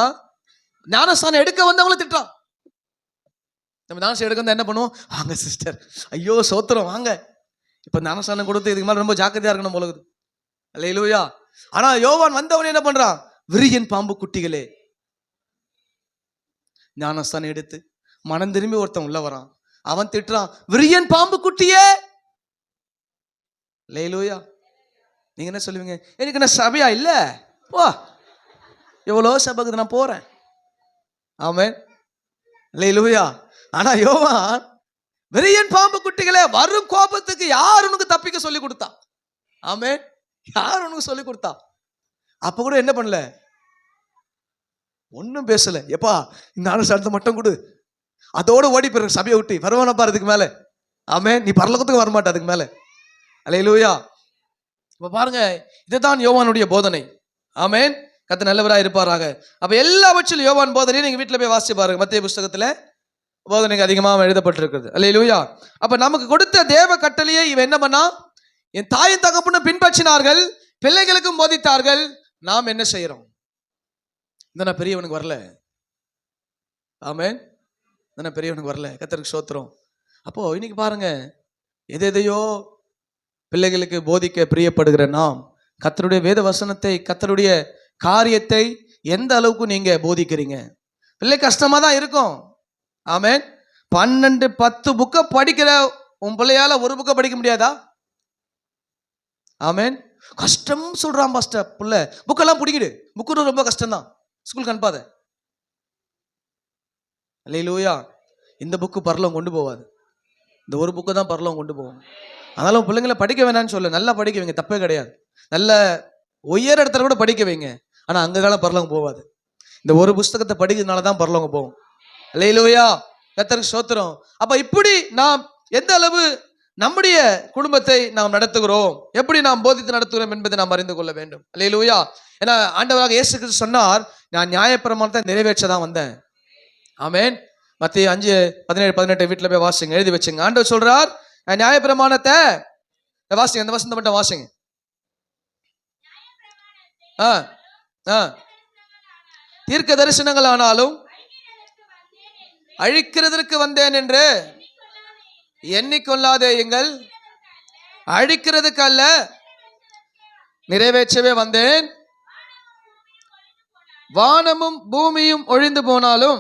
ஞானஸ்தானம் எடுக்க வந்தவங்கள திட்டுறான். நம்ம ஞானஸ்தானம் எடுக்க வந்து என்ன பண்ணுவோம்? வாங்க சிஸ்டர், ஐயோ சோத்திரம் வாங்க. இப்ப ஞானஸ்தானம் கொடுத்து இதுக்கு மேல ரொம்ப ஜாக்கிரதையா இருக்கணும் போலகுது. அல்லேலூயா. ஆனா யோவான் வந்தவனே என்ன பண்றான்? விரியன் பாம்பு குட்டிகளே. ஞானஸ்தானம் எடுத்து மனம் திரும்பி ஒருத்தன் உள்ள வரான், அவன் திட்டுறான், விரியன் பாம்பு குட்டியே. அல்லேலூயா. நீங்க என்ன சொல்லுவீங்க? எனக்கு என்ன சபையா இல்ல? வா, எவ்வளோ சபைக்கு நான் போறேன். ஆமென். அல்லேலூயா. ஆனா யோவான், விரியன் பாம்பு குட்டிகளே, வரும் கோபத்துக்கு யார் உனக்கு தப்பிக்க சொல்லி கொடுத்தா? ஆமென். யார் உனக்கு சொல்லி கொடுத்தா? அப்ப கூட என்ன பண்ணல, ஒன்னும் பேசல. எப்பா இந்த ஞானஸ்தானத்தை மட்டும் கொடு, அதோட ஓடி போயிரு சபையை விட்டு, வருவான பாரு அதுக்கு மேல. ஆமென். நீ பரலோகத்துக்கு வரமாட்ட அதுக்கு மேல. அல்லேலூயா. இப்ப பாருங்க, இதுதான் யோவானுடைய போதனை. ஆமென். கர்த்தர் நல்லவராக இருப்பாராக. அப்ப எல்லாவற்றிலும் யோவான் போதனையை நீங்க வீட்டுல போய் வாசிச்சு பாருங்க. மத்தேயு புஸ்தகத்துல போதனைக்கு அதிகமாக எழுதப்பட்டிருக்கிறது. அல்லேலூயா. அப்ப நமக்கு கொடுத்த தேவ கட்டளையை இவன் என்ன பண்ணா, என் தாயின் தகப்பனும் பின்பற்றினார்கள், பிள்ளைகளுக்கும் போதித்தார்கள். நாம் என்ன செய்யறோம்? இந்த பெரியவனுக்கு வரல. ஆமென். இந்த பெரியவனுக்கு வரல. கர்த்தருக்கு ஸ்தோத்திரம். அப்போ இன்னைக்கு பாருங்க, எதையோ பிள்ளைகளுக்கு போதிக்க பிரியப்படுகிற நாம் கர்த்தருடைய வேத வசனத்தை, கர்த்தருடைய காரியத்தை எந்த அளவுக்கு நீங்க போதிக்கிறீங்க? பிள்ளை கஷ்டமா தான் இருக்கும். ஆமென். 12 10 புக்கை படிக்கிற உன் பிள்ளையால ஒரு புக்கை படிக்க முடியாதா? ஆமென். கஷ்டம் சொல்றான் பாஸ்டர், பிள்ளை புக்கெல்லாம் பிடிக்கிடு, புக்கு ரொம்ப கஷ்டம் தான், ஸ்கூலுக்கு அனுப்பாத. அல்லேலூயா. இந்த புக்கு பரலோகம் கொண்டு போவாது, இந்த ஒரு புக்கு தான் பரலோகம் கொண்டு போவோம். அதனால பிள்ளைங்களை படிக்க வேணாம்னு சொல்ல, நல்லா படிக்க வைங்க, தப்பே கிடையாது. நல்ல உயர் இடத்துல கூட படிக்க வைங்க. ஆனா அங்கதான பரலோகம் போவாது. இந்த ஒரு புஸ்தகத்தை படிக்கிறதுனால தான் பரலோகம் போகும். அல்லேலூயா. கர்த்தருக்கு ஸ்தோத்திரம். அப்ப இப்படி நாம் எந்த அளவு நம்முடைய குடும்பத்தை நாம் நடத்துகிறோம், எப்படி நாம் போதித்து நடத்துகிறோம் என்பதை நாம் அறிந்து கொள்ள வேண்டும். அல்லேலூயா. ஏன்னா ஆண்டவராக இயேசு கிறிஸ்து சொன்னார், நான் நியாயப்பிரமாணத்தை நிறைவேற்றதான் வந்தேன். ஆமென். மத்தேயு 5:17-18 வீட்டுல போய் வாசிங்க, எழுதி வச்சுங்க. ஆண்டவர் சொல்றார், நியாயப்பிரமாணத்தை வாசிங்க, அந்த வசனத்தை மட்டும் வாசிங்க. தீர்க்க தரிசனங்கள் ஆனாலும் அழிக்கிறதற்கு வந்தேன் என்று எண்ணிக்கொள்ளாதேயுங்கள். அழிக்கிறதுக்கு அல்ல, நிறைவேற்றவே வந்தேன். வானமும் பூமியும் ஒழிந்து போனாலும்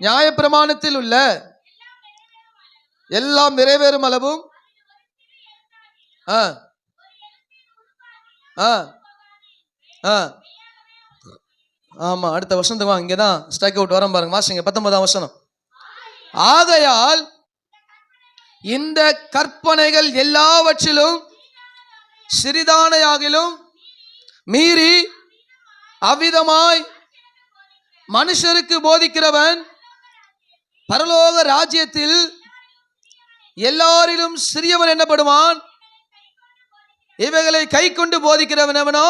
நியாயப்பிரமாணத்தில் உள்ள எல்லாம் நிறைவேறும் அளவும் ஆமா, அடுத்த வருஷத்துக்கு வாங்க. இங்கதான் ஸ்ட்ரைக் அவுட் வரம் பாருங்க, வாசிங்க 19ஆம் வசனம். ஆகையால் இந்த கற்பனைகள் எல்லாவற்றிலும் சிறிதானையாகிலும் மீறி அவ்விதமாய் மனுஷருக்கு போதிக்கிறவன் பரலோக ராஜ்யத்தில் எல்லாரிலும் சிறியவன் என்னப்படுவான். இவைகளை கை கொண்டு போதிக்கிறவன் எவனோ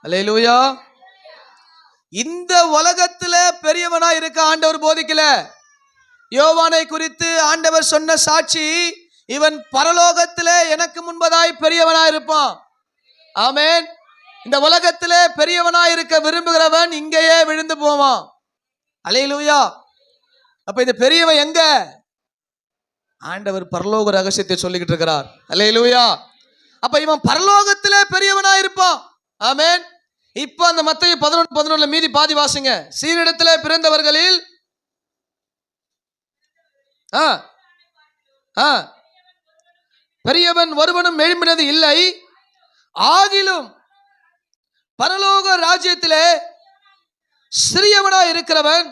அல்லேலூயா. இந்த உலகத்துல பெரியவனா இருக்க ஆண்டவர் போதிக்கல. யோவானை குறித்து ஆண்டவர் சொன்ன சாட்சி, இவன் பரலோகத்திலே எனக்கு முன்பதாய் பெரியவனாய் இருப்பான். ஆமென். இந்த உலகத்திலே பெரியவனாய் இருக்க விரும்புகிறவன் இங்கேயே விழுந்து போவான். அல்லேலூயா. அப்ப இந்த பெரியவன் எங்க? ஆண்டவர் பரலோக ரகசியத்தை சொல்லிக்கிட்டு இருக்கிறார். அல்லேலூயா. அப்ப இவன் பரலோகத்திலே பெரியவனாய் இருப்பான். ஆமென். இப்ப அந்த மத்தேயு 11:11 மீதி பாதி வாசிங்க. சீனிடத்திலே பிறந்தவர்களில் பெரியவன் ஒருவனும் எழும்பினது இல்லை, ஆகிலும் பரலோக ராஜ்யத்திலே சிறியவனா இருக்கிறவன்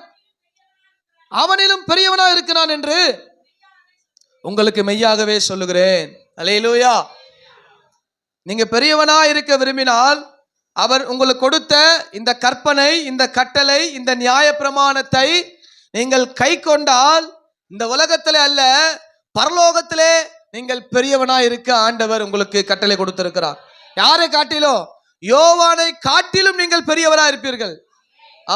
அவனிலும் பெரியவனா இருக்கிறான் என்று உங்களுக்கு மெய்யாகவே சொல்லுகிறேன். அல்லேலூயா. நீங்க பெரியவனா இருக்க விரும்பினால் அவர் உங்களுக்கு கொடுத்த இந்த கற்பனை, இந்த கட்டளை, இந்த நியாய பிரமாணத்தை நீங்கள் கை கொண்டால் இந்த உலகத்திலே அல்ல, பரலோகத்திலே நீங்கள் பெரியவனா இருக்க ஆண்டவர் உங்களுக்கு கட்டளை கொடுத்திருக்கிறார். யாரை காட்டிலும்? யோவானை காட்டிலும் நீங்கள் பெரியவரா இருப்பீர்கள்.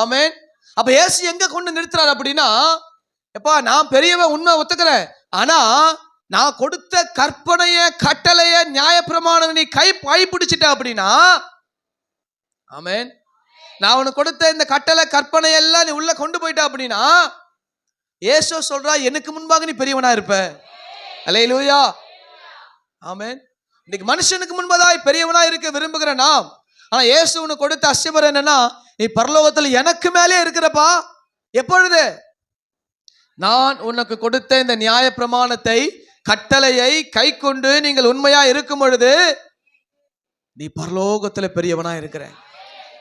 ஆமென். அப்ப இயேசு எங்க கொண்டு நிறுத்துறார் அப்படின்னா, எப்பா நான் பெரியவன் உண்மை ஒத்துக்கிறேன், ஆனா நான் கொடுத்த கற்பனைய கட்டளைய நியாயப்பிரமாணம் நீ கை பிடிச்சிட்ட அப்படின்னா, ஆமென், நான் உனக்கு கொடுத்த இந்த கட்டளை கற்பனை எல்லாம் நீ உள்ள கொண்டு போயிட்ட அப்படின்னா, இயேசு சொல்றா எனக்கு முன்பாக நீ பெரியவனா இருப்ப. அல்லேலூயா. ஆமென். இன்னைக்கு மனுஷனுக்கு முன்பதாய் பெரியவனா இருக்க விரும்புகிற நாம், ஆனா இயேசு உனக்கு கொடுத்த அஸ்திபாரம் என்னன்னா, நீ பரலோகத்தில் எனக்கு மேலே இருக்கிறப்பா. எப்பொழுது? நான் உனக்கு கொடுத்த இந்த நியாய பிரமாணத்தை கட்டளையை கை கொண்டு நீங்கள் உண்மையா இருக்கும் பொழுது நீ பரலோகத்தில் பெரியவனா இருக்கிற.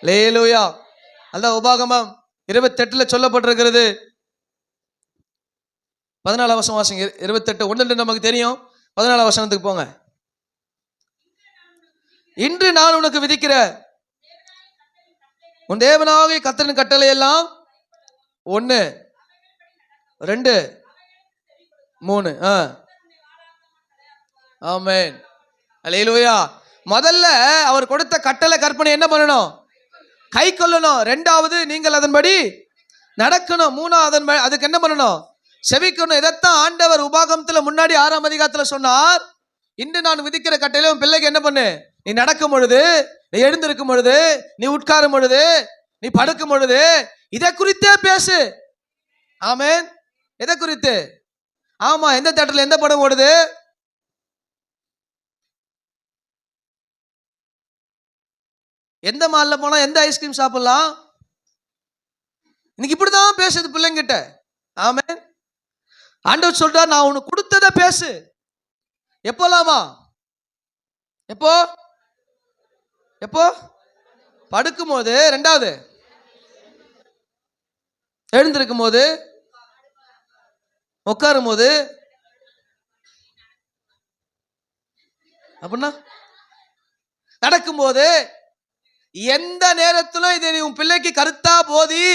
அல்லேலூயா. அதான் உபாகமம் 28 சொல்லப்பட்டிருக்கிறது. 14 வசனம் வாசிங்க. 28:1 நமக்கு தெரியும். 14 வசனத்துக்கு போங்க. இன்று நான் உனக்கு விதிக்கிற உன் தேவனாகிய கர்த்தரின் கட்டளை எல்லாம் 1 2 3. ஆமென். அல்லேலூயா. முதல்ல அவர் கொடுத்த கட்டளை கற்பனை என்ன பண்ணணும்? கை கொள்ளணும். 2வது நீங்கள் அதன்படி நடக்கணும். 3வது அதுக்கு என்ன பண்ணணும்? செவிக்கணும். இதைத்தான் ஆண்டவர் உபாகமத்துல முன்னாடி 6ஆம் அதிகாரத்துல சொன்னார். இன்று நான் விதிக்கிற கட்டளையில உன் பிள்ளைக்கு என்ன பண்ணு? நீ நடக்கும் பொழுது, நீ எழுந்திருக்கும் பொழுது, நீ உட்காரும் பொழுது, நீ படுக்கும் பொழுது இதை குறித்தே பேசு. ஆமென். எதை குறித்து? ஆமா, எந்த தேட்டர்ல எந்த படம் ஓடுது? எந்த மால்ல போனா எந்த ஐஸ்கிரீம் சாப்பிடலாம்? இன்னைக்கு இப்படிதான் பேசுது பிள்ளைங்கிட்ட. ஆமென். ஆண்டவர் சொல்றார், நான் உனக்கு கொடுத்ததை பேசு. எப்போலாமா? எப்போ? எப்போ? படுக்கும் போது, 2வது எழுந்திருக்கும் போது, உட்காரும் போது, அப்படின்னா நடக்கும் போது, எந்த நேரத்திலும் இதை நீ உன் பிள்ளைக்கு கருத்தா போதி.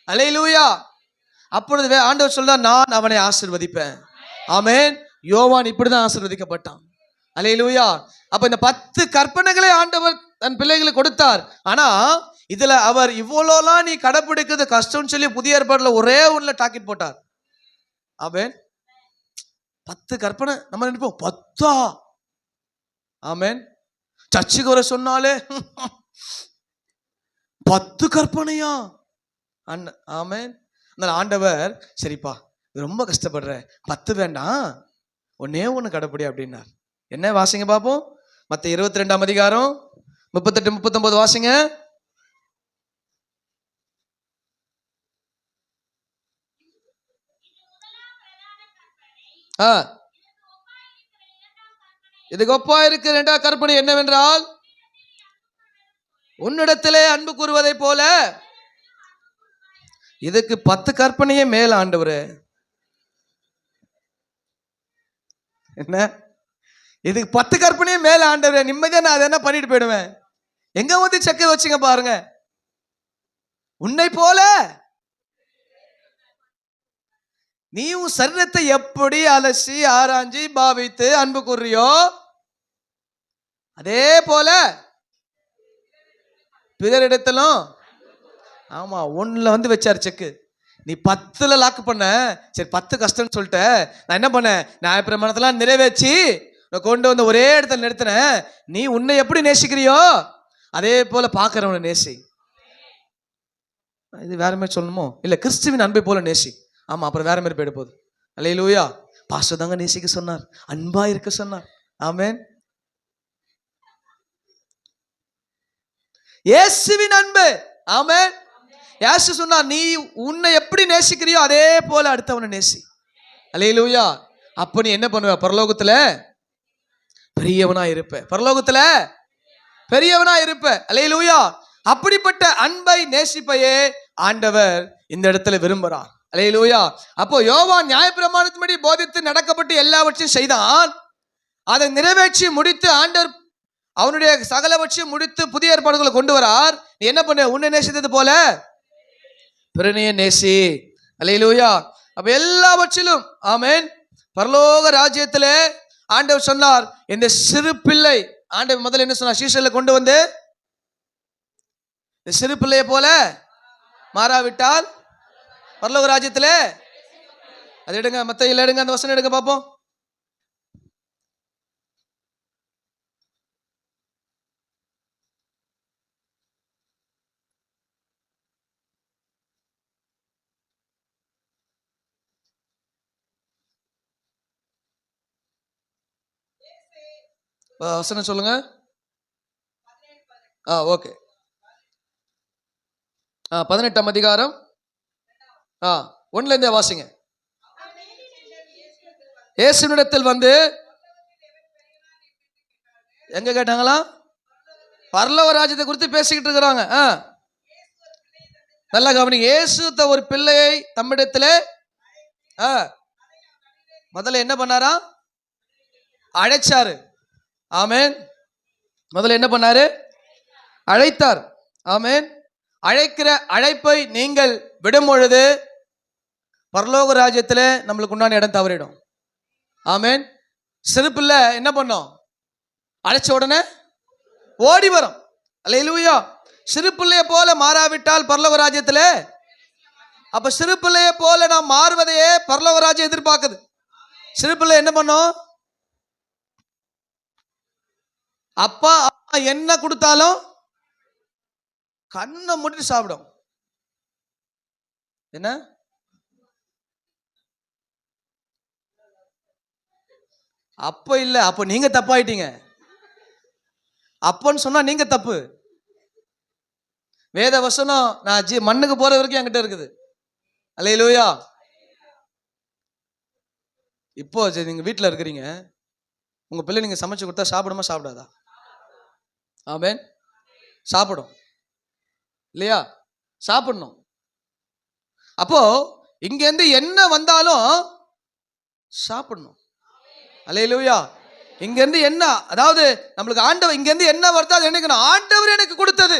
அல்லேலூயா. அப்பொழுது ஆண்டவர் சொல்றார், நான் அவனை ஆசீர்வதிப்பேன். ஆமென். யோவான் இப்படிதான் ஆசீர்வதிக்கப்பட்டான். அல்லேலூயா. அப்ப இந்த 10 கற்பனைகளை ஆண்டவர் தன் பிள்ளைகளுக்கு கொடுத்தார். ஆனா இதுல அவர் இவ்வளோலாம் நீ கடைபிடிக்கிறது கஷ்டம்னு சொல்லி புதிய ஏற்பாடுல ஒரே ஒண்ணுல டாக்கெட் போட்டார். ஆமென். 10 கற்பனை நம்ம நினைப்போம் 10. ஆமென். சர்ச்சுக்கு வர சொன்னாலே 10 கற்பனையா? ஆமென். அதனால ஆண்டவர், சரிப்பா ரொம்ப கஷ்டப்படுற, 10 வேண்டாம், ஒன்னே ஒண்ணு கடைப்பிடி அப்படின்னார். என்ன வாசிங்க பாப்போம். மத்த 22ஆம் அதிகாரம் 38 39 வாசிங்க. இதுக்கு ஒப்பா இருக்கிற 2ஆம் கற்பனை என்னவென்றால், உன்னிடத்திலே அன்பு கூறுவதை போல. இதுக்கு 10 கற்பனையே மேல ஆண்டவரே. என்ன இதுக்கு 10 கற்பனையே மேல ஆண்டவரே, நிம்மதியா நான் அதை என்ன பண்ணிட்டு போயிடுவேன். எங்க வந்து செக்க வச்சுங்க பாருங்க. உன்னை போல நீ உன் சரீரத்தை எப்படி அலசி ஆராய்ஞ்சி பாவித்து அன்பு கூறியோ, அதே போல பிறரிடத்திலும். ஆமா, 1ல வந்து வச்சாரு செக்கு. நீ 10ல லாக் பண்ண. சரி 10 கஷ்டம்னு சொல்லிட்ட, நான் என்ன பண்ணேன், நியாயப்பிரமாணத்தெல்லாம் நிறைவேற்றி கொண்டு வந்து ஒரே இடத்துல நிறுத்தினேன். நீ உன்னை எப்படி நேசிக்கிறியோ அதே போல பார்க்கிறவனை நேசி. இது வேற மாதிரி சொல்லணுமோ? இல்ல, கிறிஸ்துவின் அன்பை போல நேசி. ஆமா, அப்புறம் வேற மாதிரி போயிட போகுது. அல்லேலூயா. பாஸ்டர் தாங்க நேசிக்க சொன்னார், அன்பா இருக்க சொன்னார். ஆமென். இயேசுவின் அன்பு. ஆமென். இயேசு சொன்னார், நீ உன்னை எப்படி நேசிக்கிறியோ அதே போல அடுத்தவனை நேசி. அல்லேலூயா. அப்ப நீ என்ன பண்ணுவ, பரலோகத்துல பெரியவனா இருப்ப. பரலோகத்துல பெரியவனா இருப்ப. அல்லேலூயா. அப்படிப்பட்ட அன்பை நேசிப்பையே ஆண்டவர் இந்த இடத்துல விரும்புறார். அல்லேலூயா. அப்போ யோவான் நியாயப்பிரமாணத்தின்படி போதித்து நடக்கப்பட்டு எல்லாவற்றையும் செய்தான். அதை நிறைவேற்றி முடித்து ஆண்டவர் அவனுடைய சகலவற்றையும் முடித்து புதிய ஏற்பாடுகளை கொண்டு வரார். நீ என்ன பண்ண, உன்னை நேசித்தது போல பிறனையே நேசி. அல்லேலூயா. அப்ப எல்லாவற்றிலும் ஆமென். பரலோக ராஜ்யத்திலே ஆண்டவர் சொன்னார், இந்த சிறு பிள்ளை, ஆண்டவர் முதல்ல என்ன சொன்னார், சீஷர்ல கொண்டு வந்து இந்த சிறு பிள்ளையை போல மாறாவிட்டால் பரலோக ராஜ்யத்திலே. அது எடுங்க, மத்தேயுல எடுங்க, அந்த வசனம் எடுங்க பாப்போம். வசனம் சொல்லுங்க. ஓகே. 18ஆம் அதிகாரம் 1ல இருந்தே வாசிங்க. இயேசுவினிடத்தில் வந்து எங்க கேட்டாங்களா, பரலோக ராஜ்யத்தை குறித்து பேசிக்கிட்டு இருக்கிறாங்க. நல்லா கவனிங்க. இயேசு ஒரு பிள்ளையை தம்மிடத்திலே முதல்ல என்ன பண்ணாரா, அழைச்சாரு. ஆமென். முதல்ல என்ன பண்ணாரு, அழைத்தார். ஆமென். அழைக்கிற அழைப்பை நீங்கள் விடும் பொழுது பரலோக ராஜ்யத்தில் நம்மளுக்கு உண்டான இடம் தவறிடும். ஆமென். சிறு பிள்ளை என்ன பண்ணோம், அழைச்ச உடனே ஓடி வரும். அல்லேலூயா. சிறு பிள்ளையை போல மாறாவிட்டால் பரலோக ராஜ்யத்தில். அப்ப சிறு பிள்ளையை போல நாம் மாறுவதையே பரலோக ராஜ்யம் எதிர்பார்க்குது. சிறு பிள்ளை என்ன பண்ணும், அப்பா அம்மா என்ன கொடுத்தாலும் கண்ணை மூடிட்டு சாப்பிடும். என்ன, அப்ப இல்ல, அப்ப நீங்க தப்பாயிட்டீங்க. அப்பன்னு சொன்னா நீங்க தப்பு. வேத வசனம் நான் மண்ணுக்கு போற வரைக்கும் என்கிட்ட இருக்குது. அல்லேலூயா. இப்போ நீங்க வீட்டுல இருக்கிறீங்க, உங்க பிள்ளை நீங்க சமைச்சு கொடுத்தா சாப்பிடுமா சாப்பிடாதா? ஆமென். சாப்பிடும் இல்லையா? சாப்பிடணும். அப்போ இங்க இருந்து என்ன வந்தாலும் சாப்பிடணும். அல்லேலூயா. இங்க இருந்து என்ன, அதாவது நம்மளுக்கு ஆண்டவர் இங்க இருந்து என்ன வருதோ அது என்னக்கணும், ஆண்டவர் எனக்கு கொடுத்தது.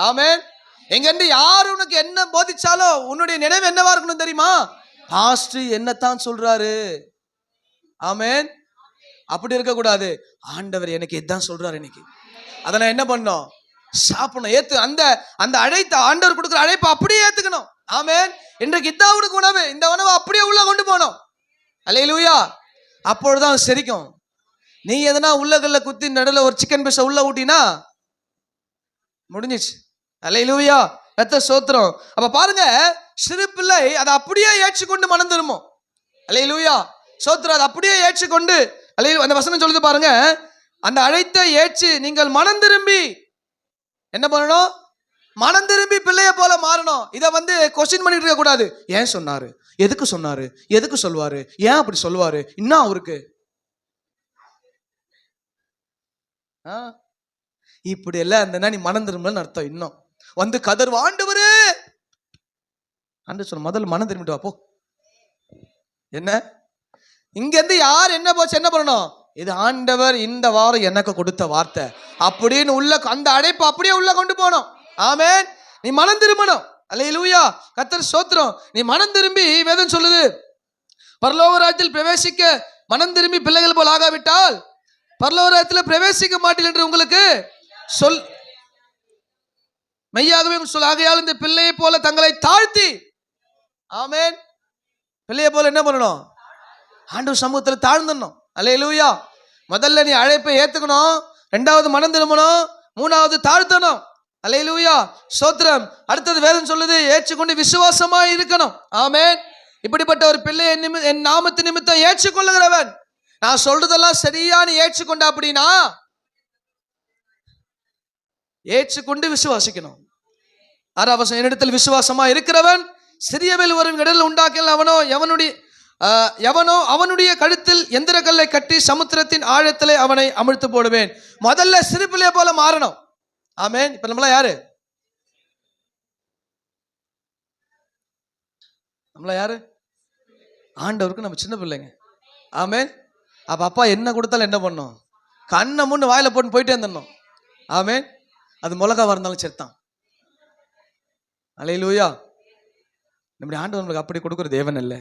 ஆமென். இங்க இருந்து யார் உனக்கு என்ன போதிச்சாலும் உன்னுடைய நினைவு என்னவா இருக்கணும் தெரியுமா, பாஸ்டர் என்னத்தான் சொல்றாரு. ஆமென். அப்படி இருக்க கூடாது. ஆண்டவர் எனக்கு இதுதான் சொல்றாரு இன்னைக்கு, அதை நான் என்ன பண்ணணும், சாப்பிடணும். ஏத்து அந்த அந்த அழைத்த ஆண்டவர் கொடுக்குற அழைப்பை அப்படியே ஏத்துக்கணும். ஆமென். இன்றைக்கு இதான் உனக்கு உணவு, இந்த உணவை அப்படியே உள்ள கொண்டு போனோம். அல்லேலூயா. அப்பொழுதுதான் செரிக்கும். நீ எதனா உள்ளகல்ல குத்தி நடுவில் ஒரு சிக்கன் பீஸை உள்ள ஊட்டினா முடிஞ்சிச்சு. அல்லேலூயா. ரத்த சோத்திரம். அப்ப பாருங்க, சிறு பிள்ளை அதை அப்படியே ஏற்றுக்கொண்டு மனம் திரும்பும். அல்லேலூயா. சோத்திரம். அதை அப்படியே ஏற்றுக்கொண்டு, அந்த வசனம் சொல்லுது பாருங்க, அந்த அழைத்த ஏற்று நீங்கள் மனம் திரும்பி என்ன பண்ணணும்? மனம் திரும்பி பிள்ளைய போல மாறணும். இதை கொஸ்டின் பண்ணிட்டு இருக்க கூடாது. ஏன் சொன்னாரு, எதுக்கு சொன்னாரு, எதுக்கு சொல்வாரு, ஏன் அப்படி சொல்வாரு, இன்னும் அவருக்கு இப்படி எல்லாம் இருந்தனா நீ மனம் திரும்பலன்னு அர்த்தம். இன்னும் கதர்வா, ஆண்டவரே சொல்ல, முதல்ல மனம் திரும்பிட்டு வா போ. என்ன இங்க இருந்து யார் என்ன போச்சு, என்ன பண்ணணும்? இது ஆண்டவர் இந்த வாரம் எனக்கு கொடுத்த வார்த்தை அப்படின்னு உள்ள அந்த அழைப்பு அப்படியே உள்ள கொண்டு போனோம். ஆமென். நீ மனம் திரும்பணும். அல்லேலூயா. கர்த்தர் ஸ்தோத்திரம். நீ மனம் திரும்பி, வேதம் சொல்லுது, பரலோக ராஜ்யத்தில் பிரவேசிக்க மனம் திரும்பி பிள்ளைகள் போல் ஆகாவிட்டால் பரலோக ராஜ்யத்தில் பிரவேசிக்க மாட்டீர்கள் என்று உங்களுக்கு சொல் மெய்யாகவே சொல். ஆகையால் இந்த பிள்ளையை போல தங்களை தாழ்த்தி, ஆமென், பிள்ளையை போல என்ன பண்ணணும்? ஆண்டவர் சமூகத்தில் தாழ்ந்தணும். அல்லேலூயா. முதல்ல நீ அழைப்பை ஏத்துக்கணும், ரெண்டாவது மனம் திரும்பணும், மூணாவது தாழ்த்தணும். அல்லேலூயா. ஸ்தோத்திரம். அடுத்தது வேதம் சொல்லுது, ஏற்றுக்கொண்டு விசுவாசமா இருக்கணும். ஆமென். இப்படிப்பட்ட ஒரு பிள்ளையை என் நாமத்து நிமித்தம் ஏற்றுக்கொள்ளுகிறவன், நான் சொல்றதெல்லாம் சரியா நீ ஏற்றுக்கொண்ட அப்படின்னா ஏற்றுக்கொண்டு விசுவாசிக்கணும். ஆறாவது, என்னிடத்தில் விசுவாசமா இருக்கிறவன் சிறியவில் வரும் இடரில் உண்டாக்கல் எவனோ அவனுடைய கழுத்தில் எந்திர கல்லை கட்டி சமுத்திரத்தின் ஆழத்திலே அவனை அமிழ்த்து போடுவேன். முதல்ல சிறு பிள்ளைய போல மாறணும். ஆமென். இப்ப நம்மளா யாரு? ஆண்டவருக்கு நம்ம சின்ன பிள்ளைங்க. ஆமென். அப்ப அப்பா என்ன கொடுத்தாலும் என்ன பண்ணும்? கண்ணை முன்னு வாயில போட்டு போயிட்டே இருந்தோம். ஆமென். அது மிளகாவா இருந்தாலும் சரிதான். அல்லேலூயா. நம்முடைய ஆண்டவர் நம்மளுக்கு அப்படி கொடுக்குற தேவன் அல்ல,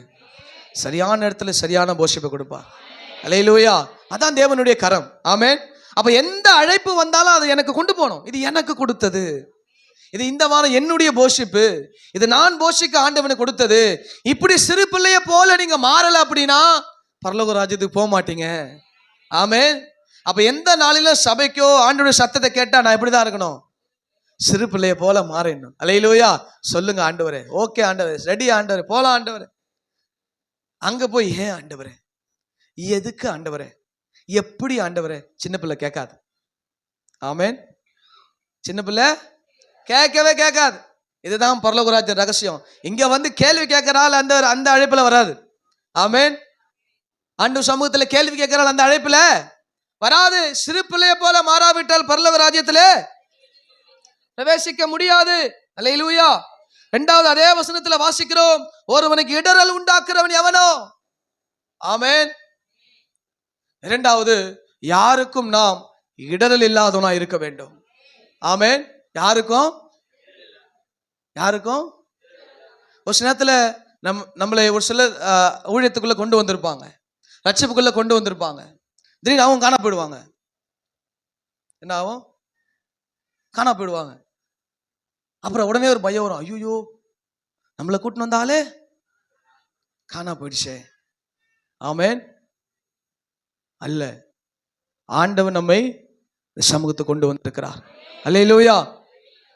சரியான இடத்துல சரியான போஷிப்பை கொடுப்பார். அல்லேலூயா. அதான் தேவனுடைய கரம். ஆமென். அப்ப எந்த அழைப்பு வந்தாலும் அதை எனக்கு கொண்டு போகணும். இது எனக்கு கொடுத்தது, இது இந்த வாரம் என்னுடைய போஷிப்பு, இது நான் போஷிக்க ஆண்டவனுக்கு கொடுத்தது. இப்படி சிறு பிள்ளைய போல நீங்க மாறல அப்படின்னா பரலோக ராஜ்யத்துக்கு போக மாட்டீங்க. ஆமென். அப்ப எந்த நாளிலும் சபைக்கோ ஆண்டவருடைய சத்தத்தை கேட்டா நான் இப்படிதான் இருக்கணும், சிறு பிள்ளைய போல மாறணும். அல்லேலூயா. சொல்லுங்க ஆண்டவரே. ஓகே ஆண்டவரே, ரெடி ஆண்டவரே, போலாம் ஆண்டவரே. அங்க போய் ஏன் ஆண்டவரே, எதுக்கு ஆண்டவரே, எப்படி ஆண்டவரே, சின்ன பிள்ளை கேட்காது. ஆமென். சின்ன பிள்ளை கேட்கவே கேட்காது. இதுதான் பரலோக ராஜ்ய ரகசியம். இங்க கேள்வி கேட்கறாள் அந்த அழைப்புல வராது. ஆமென். ஆண்டவர் சமூகத்துல கேள்வி கேட்கறாள், அந்த அழைப்புல வராது. சிறு பிள்ளைய போல மாறாவிட்டால் பரலோக ராஜ்யத்திலே பிரவேசிக்க முடியாது. அல்லேலூயா. இரண்டாவது அதே வசனத்துல வாசிக்கிறோம், ஒருவனுக்கு இடரல் உண்டாக்குறவன் எவனோ. ஆமென். இரண்டாவது, யாருக்கும் நாம் இடரல் இல்லாதவனா இருக்க வேண்டும். ஆமென். யாருக்கும் ஒரு சில நேரத்துல நம்மளை ஒரு சில ஊழியத்துக்குள்ள கொண்டு வந்திருப்பாங்க, ரட்சிப்புக்குள்ள கொண்டு வந்திருப்பாங்க. திடீர்னு அவங்க காணா போயிடுவாங்க. என்ன ஆகும்? காணா போயிடுவாங்க. அப்புறம் உடனே ஒரு பயம் வரும், ஐயோ நம்மளை கூட்டின்னு வந்தாலே காணா போயிடுச்சே. ஆமென். அல்ல, ஆண்டவன் நம்மை சமூகத்தை கொண்டு வந்திருக்கிறார். அல்லேலூயா.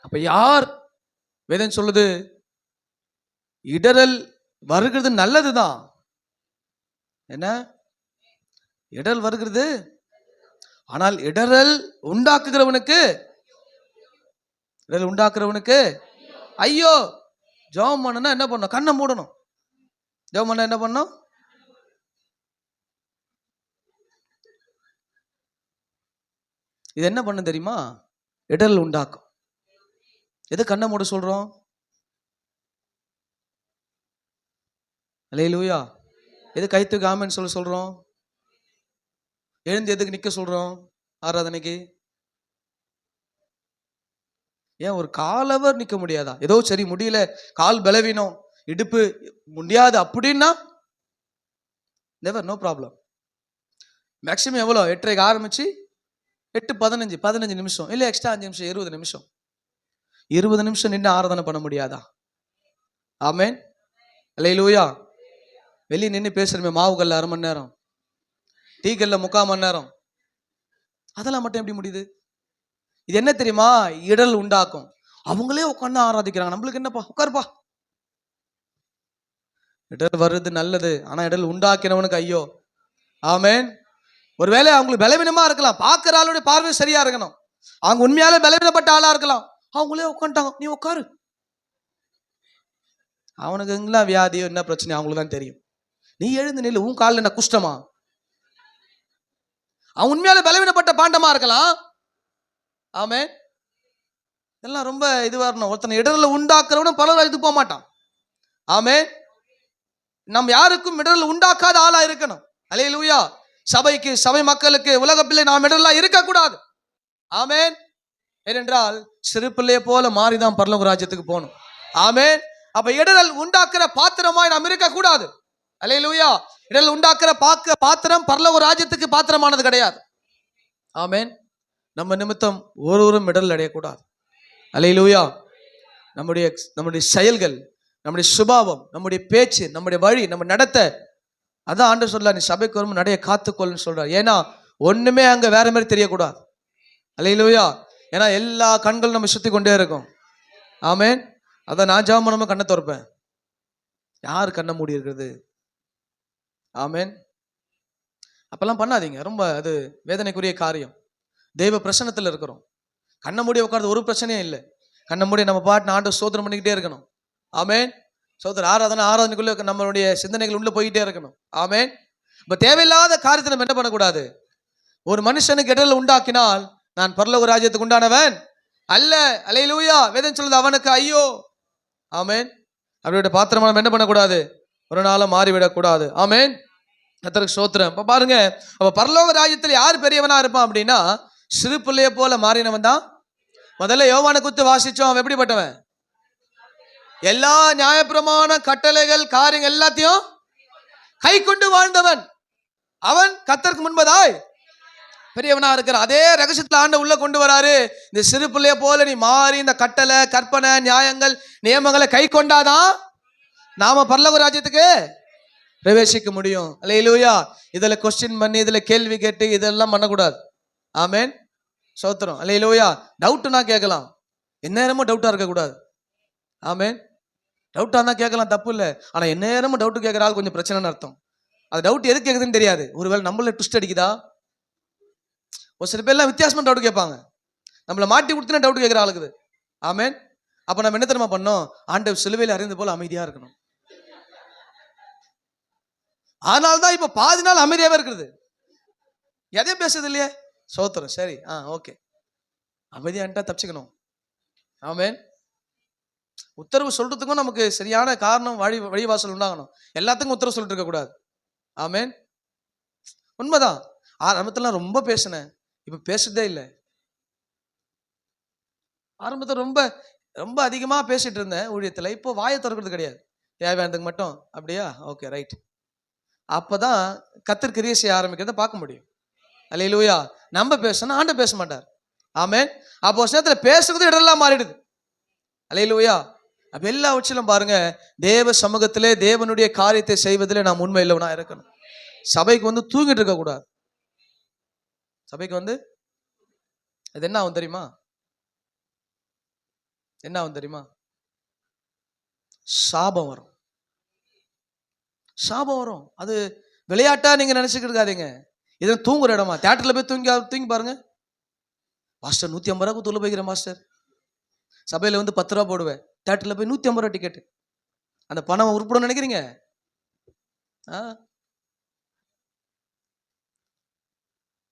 அப்ப யார், வேதம் சொல்லுது, இடரல் வருகிறது நல்லதுதான். என்ன இடரல் வருகிறது, ஆனால் இடரல் உண்டாக்குகிறவனுக்கு ஐயோ. ஜெபம் பண்ணனா என்ன பண்ணணும்? கண்ணை மூடணும். ஜெபம் பண்ண என்ன பண்ணணும்? இது என்ன பண்ண தெரியுமா? இடரல் உண்டாக்கும். எது கண்ணை மூட சொல்றோம்? அல்லேலூயா. எது கைத்துக்கு ஆமென் சொல்றோம்? எழுந்து எதுக்கு நிக்க சொல்றோம் ஆராதனைக்கு? ஏன் ஒரு காலவர் நிக்க முடியாதா? ஏதோ சரி முடியல, கால் பலவீனம், இடுப்பு முடியாது அப்படின்னா நெவர், நோ ப்ராப்ளம். மேக்சிமம் எவ்வளோ? 8:30 ஆரம்பிச்சு 8:15 நிமிஷம், இல்லை எக்ஸ்ட்ரா 5 நிமிஷம், 20 நிமிஷம். 20 நிமிஷம் நின்று ஆராதனை பண்ண முடியாதா? ஆமென். அல்லேலூயா. வெளியே நின்று பேசுறமே, மாவுகள்ல 1/2 மணி நேரம், டீக்கல்ல 3/4 மணி நேரம், அதெல்லாம் மட்டும் எப்படி முடியுது? இது என்ன தெரியுமா? இடல் உண்டாக்கும். அவங்களே உட்காந்து ஆராதிக்கிறாங்க, நம்மளுக்கு என்னப்பா, உட்காருப்பா. இடல் வர்றது நல்லது, ஆனா இடல் உண்டாக்கினவனுக்கு ஐயோ. ஆமென். ஒருவேளை அவங்களுக்கு பலவீனமா இருக்கலாம், பார்க்கிற ஆளுடைய பார்வை சரியா இருக்கணும், அவங்க உண்மையாலே பலவீனப்பட்ட ஆளா இருக்கலாம், அவங்களே உட்காந்துட்டாங்க, நீ உட்காரு. அவனுக்கு எங்கெல்லாம் வியாதியோ என்ன பிரச்சனை அவங்களுக்கு தான் தெரியும். நீ எழுந்து நில்லு, உன் காலில் என்ன குஷ்டமா? அவன் உண்மையாலே பலவீனப்பட்ட பாண்டமா இருக்கலாம். ஆமென். இதெல்லாம் ரொம்ப இதுவா இருக்கணும். ஒருத்தனை இடர்ல உண்டாக்குறவனும் பல இது போக மாட்டான். ஆமென். நம் யாருக்கும் இடர்ல உண்டாக்காத ஆளா இருக்கணும். அல்லேலூயா. சபைக்கு, சபை மக்களுக்கு, உலக பிள்ளை நாம் இடர்லாம் இருக்கக்கூடாது. ஆமென். ஏனென்றால் சிறு பிள்ளையை போல மாறிதான் பரலோக ராஜ்யத்துக்கு போகணும். ஆமென். அப்ப இடரல் உண்டாக்குற பாத்திரமாய் நாம் இருக்கக்கூடாது. அல்லேலூயா. இடரல் உண்டாக்குற பாத்திரம் பரலோக ராஜ்யத்துக்கு பாத்திரமானது கிடையாது. ஆமென். நம்ம நிமித்தம் ஒருவரும் இடரல் அடையக்கூடாது. அல்லேலூயா. நம்முடைய செயல்கள், நம்முடைய சுபாவம், நம்முடைய பேச்சு, நம்முடைய வழி, நம்ம நடத்தை, அதான் ஆண்டவர் சொல்றார், நீ சபைக்கு வரும் நடைய காத்துக்கொள்ளுன்னு சொல்றார். ஏன்னா ஒண்ணுமே அங்க வேற மாதிரி தெரியக்கூடாது. அல்லேலூயா. ஏன்னா எல்லா கண்களும் நம்ம சுத்தி கொண்டே இருக்கும். ஆமென். அதான் நான் ஜெபம் பண்ணாம கண்ணை திறப்பேன். யார் கண்ணை மூடி இருக்கிறது? ஆமென். அப்பெல்லாம் பண்ணாதீங்க, ரொம்ப அது வேதனைக்குரிய காரியம். தெய்வ பிரசன்னத்தில் இருக்கிறோம், கண்ணை மூடி உட்கார்றது ஒரு பிரச்சனையும் இல்லை. கண்ணை மூடி நம்ம பாட்டு ஆண்டவர் ஸ்தோத்திரம் பண்ணிக்கிட்டே இருக்கணும். ஆமென். சோதரர் ஆராதனைக்குள்ள நம்மளுடைய சிந்தனைகள் உள்ள போயிட்டே இருக்கணும். ஆமென். இப்ப தேவையில்லாத காரியத்தை நம்ம என்ன பண்ணக்கூடாது? ஒரு மனுஷனுக்கு இடர்ல உண்டாக்கினால் நான் பரலோக ராஜ்யத்துக்கு உண்டானவன் அல்ல. அல்லேலூயா. வேதம் சொல்லுது, அவனுக்கு ஐயோ. ஆமென். அவருடைய பாத்திரமா நம்ம என்ன பண்ணக்கூடாது? ஒரு நாளும் மாறிவிடக்கூடாது. ஆமென். கர்த்தருக்கு ஸ்தோத்திரம். இப்ப பாருங்க, அப்ப பரலோக ராஜ்யத்தில் யார் பெரியவனா இருப்பான் அப்படின்னா, சிறு பிள்ளைய போல மாறினவன் தான். முதல்ல யோவானை குறித்து வாசிச்சோம். அவன் எப்படிப்பட்டவன்? எல்லா நியாயப்பிரமாண கட்டளைகள் காரியங்கள் எல்லாத்தையும் கை கொண்டு வாழ்ந்தவன். அவன் கர்த்தருக்கு முன்பதாய் பெரியவனா இருக்கிறான். அதே ரகசியத்துல ஆண்டவர் உள்ள கொண்டு வராரு. இந்த சிறு பிள்ளைய போல நீ மாறி இந்த கட்டளை, கற்பனை, நியாயங்கள், நியமங்களை கை கொண்டாதான் நாம பரலோக ராஜ்யத்துக்கு பிரவேசிக்க முடியும். அல்லேலூயா. இதுல கொஸ்டின் பண்ணி, இதுல கேள்வி கேட்டு இதெல்லாம் பண்ணக்கூடாது. ஆமென். ஸ்தோத்திரம். அல்லேலூயா. டவுட்னா கேட்கலாம், எந்நேரமும் டவுட்டா இருக்கக்கூடாது. ஆமென். டவுட்டா தான் கேட்கலாம், தப்பு இல்லை. ஆனா எந்நேரமும் டவுட் கேட்கற ஆள் கொஞ்சம் பிரச்சனைன்னு அர்த்தம். அது டவுட் எதுக்கு கேட்குதுன்னு தெரியாது. ஒருவேளை நம்மள ட்விஸ்ட் அடிக்குதா? ஒரு சில பேர்லாம் வித்தியாசமா டவுட் கேட்பாங்க, நம்மளை மாட்டி கொடுத்துனா டவுட் கேட்குற ஆளுக்குது. ஆமென். அப்ப நம்ம என்ன தெரியுமா பண்ணோம்? ஆண்டவர் சிலுவையில் அறிந்து போல அமைதியா இருக்கணும். அதனால்தான் இப்ப பாதி நாள் அமைதியாவே இருக்குது, எதையும் பேசுறது இல்லையே. சோத்திரம். சரி, ஓகே, அமைதியான்ட்டா தப்பிச்சுக்கணும். ஆமென். உத்தரவு சொல்றதுக்கும் நமக்கு சரியான காரணம், வழிவாசல் உண்டாகணும். எல்லாத்துக்கும் உத்தரவு சொல்லிட்டு இருக்க கூடாது. ஆமென். உண்மைதான். ஆரம்பத்துல ரொம்ப பேசினேன், இப்ப பேசுறதே இல்லை. ஆரம்பத்தில் ரொம்ப ரொம்ப அதிகமா பேசிட்டு இருந்தேன் ஊழியத்துல, இப்போ வாயை திறக்கிறது கிடையாது. தேவையானதுக்கு மட்டும். அப்படியா, ஓகே, ரைட். அப்பதான் கர்த்தர் கிரியை செய்ய ஆரம்பிக்கிறத பார்க்க முடியும். அல்லேலூயா. நம்ம பேசணும், ஆண்டவர் பேச மாட்டார். ஆமென். அப்போ நேரத்துல பேசுறது இடரெல்லாம் மாறிடுது. அல்லேலூயா. அப்ப எல்லா உச்சிலும் பாருங்க, தேவ சமூகத்திலே தேவனுடைய காரியத்தை செய்வதிலே நாம் உண்மை இல்லவனா இருக்கணும். சபைக்கு வந்து தூங்கிட்டு இருக்க கூடாது. சபைக்கு வந்து அது என்ன ஆகும் தெரியுமா? என்ன ஆகும் தெரியுமா? சாபம் வரும். சாபம் வரும். அது விளையாட்டா நீங்க நினைச்சுக்கிட்டு இருக்காதீங்க. இது தூங்குற இடமா? தியேட்டர்ல போய் தூங்கி பாருங்க. மாஸ்டர் 150 ரூபாய்க்கு தொழில் போய்க்கிறேன் மாஸ்டர். சபையில வந்து 10 ரூபா போடுவேன், தியேட்டர்ல போய் 150 ரூபா டிக்கெட். அந்த பணம் உருப்படும் நினைக்கிறீங்க?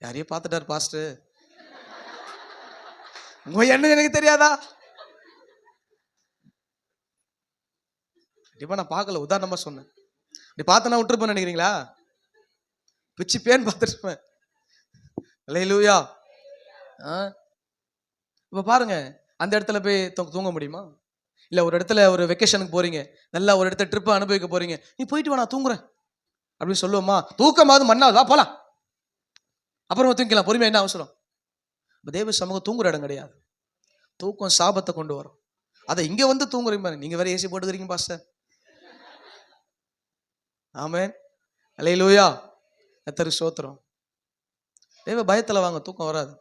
யாரையும் பார்த்துட்டார் பாஸ்டர், உங்க என்ன எனக்கு தெரியாதா? கண்டிப்பா நான் பார்க்கல, உதாரணமா சொன்னேன். நீ பார்த்தனா விட்டுருப்பேன் நினைக்கிறீங்களா? பிச்சு பேன் பார்த்துருப்பேன். அல்லேலூயா. இப்ப பாருங்க, அந்த இடத்துல போய் தூங்க முடியுமா? இல்ல ஒரு இடத்துல ஒரு வெக்கேஷனுக்கு போறீங்க, நல்லா ஒரு இடத்துல ட்ரிப் அனுபவிக்க போறீங்க, நீ போயிட்டு வா நான் தூங்குறேன் அப்படின்னு சொல்லுவோமா? தூக்கமாவது மண்ணாவதா? போலாம், அப்புறமா தூங்கிக்கலாம், பொறுமையா, என்ன அவசரம்? தேவ சமூகம் தூங்குற இடம் கிடையாது. தூக்கம் சாபத்தை கொண்டு வரும். அதை இங்க வந்து தூங்குறீங்க பாருங்க. நீங்க வேற ஏசி போட்டுக்கிறீங்க பாஸ்டர், ஆமென். அல்லேலூயா. கர்த்தருக்கு ஸ்தோத்திரம். தேவ பயத்துல வாங்க, தூக்கம் வராது.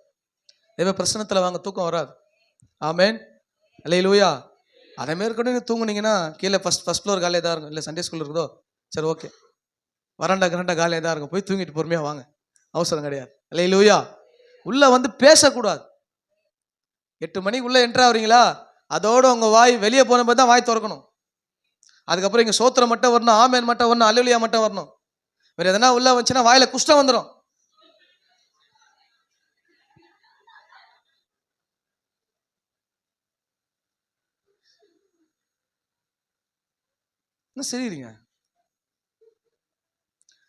தேவ பிரசன்னத்துல வாங்க, தூக்கம் வராது. ஆமென். அல்லேலூயா. அதே மாரி கூட நீங்க தூங்குனீங்கன்னா கீழே ஃபர்ஸ்ட் ஃப்ளோர் காலியாக தான் இருக்கும். இல்லை சண்டே ஸ்கூல் இருக்குதோ, சரி ஓகே, வராண்டா கரண்டா காலியாக தான் இருக்கும். போய் தூங்கிட்டு பொறுமையா வாங்க, அவசரம் கிடையாது. அல்லேலூயா. உள்ள வந்து பேசக்கூடாது. 8 மணிக்கு உள்ள என்ட்ரு ஆகுறீங்களா, அதோட உங்க வாய் வெளியே போன போது தான் வாய் திறக்கணும். அதுக்கப்புறம் இங்க சோத்திரம் மட்டும் வரணும், ஆமேன் மட்டும் வரணும், அல்லேலூயா மட்டும் வரணும். வேற எதனா உள்ள வந்துச்சுன்னா வாயில குஷ்டம் வந்துடும். என்ன சரிங்க,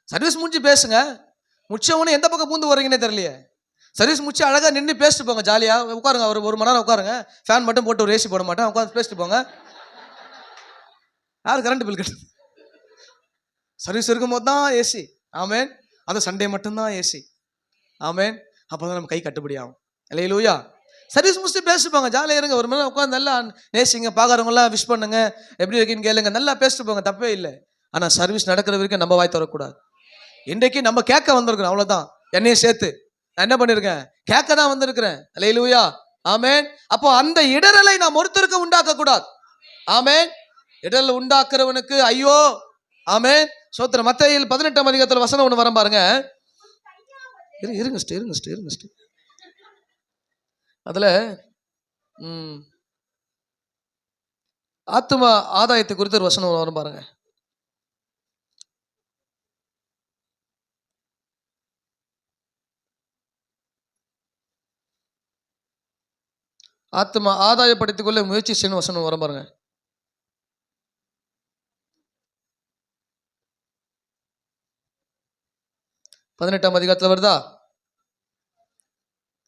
சர்வீஸ் முடிஞ்சு பேசுங்க. முடிச்சவனே எந்த பக்கம் பூந்து வரீங்கன்னே தெரியலையே. சர்வீஸ் முடிச்சு அழகா நின்று பேசிட்டு போங்க, ஜாலியா உட்காருங்க. ஒரு மணி நேரம் உட்காருங்க, ஃபேன் மட்டும் போட்டு ஒரு ஏசி போட மாட்டேன், உட்காந்து பேசிட்டு போங்க. யார் கரண்ட் பில் கட்டு? சர்வீஸ் இருக்கும் போது தான் ஏசி. ஆமேன். அது சண்டே மட்டும்தான் ஏசி. ஆமேன். அப்போதான் நம்ம கை கட்டுப்படி ஆகும். அல்லேலூயா. சர்வீஸ் முடிச்சுட்டு பேசிட்டு ஜாலியாக இருங்க. ஒரு மணி நேரம் உட்காந்து நல்லா நேசிங்க, பார்க்குறவங்களாம் விஷ் பண்ணுங்க, எப்படி இருக்கீன்னு கேளுங்க, நல்லா பேசிட்டு போங்க, தப்பே இல்லை. ஆனால் சர்வீஸ் நடக்கிற வரைக்கும் நம்ம வாய் தரக்கூடாது. இன்றைக்கு நம்ம கேட்க வந்திருக்கிறோம், அவ்வளோதான். என்னையும் சேர்த்து நான் என்ன பண்ணியிருக்கேன், கேட்க தான் வந்திருக்கிறேன். அல்லேலூயா. ஆமேன். அப்போ அந்த இடரலை நாம் ஒருத்தருக்கு உண்டாக்க கூடாது. ஆமேன். இடரல் உண்டாக்குறவனுக்கு ஐயோ. ஆமேன். சோத்திரம். மத்தேயு 18ஆம் அதிகாரத்தில் வசனம் ஒன்று வரும் பாருங்க. இருங்க. அதுல ஆத்தும ஆதாயத்தை குறித்த ஒரு வசனம் வரும் பாருங்க. ஆத்மா ஆதாயப்படுத்திக் கொள்ள முயற்சி செய்யணும் வசனம் வரும் பாருங்க. 18ஆம் அதிகாரத்தில் வருதா,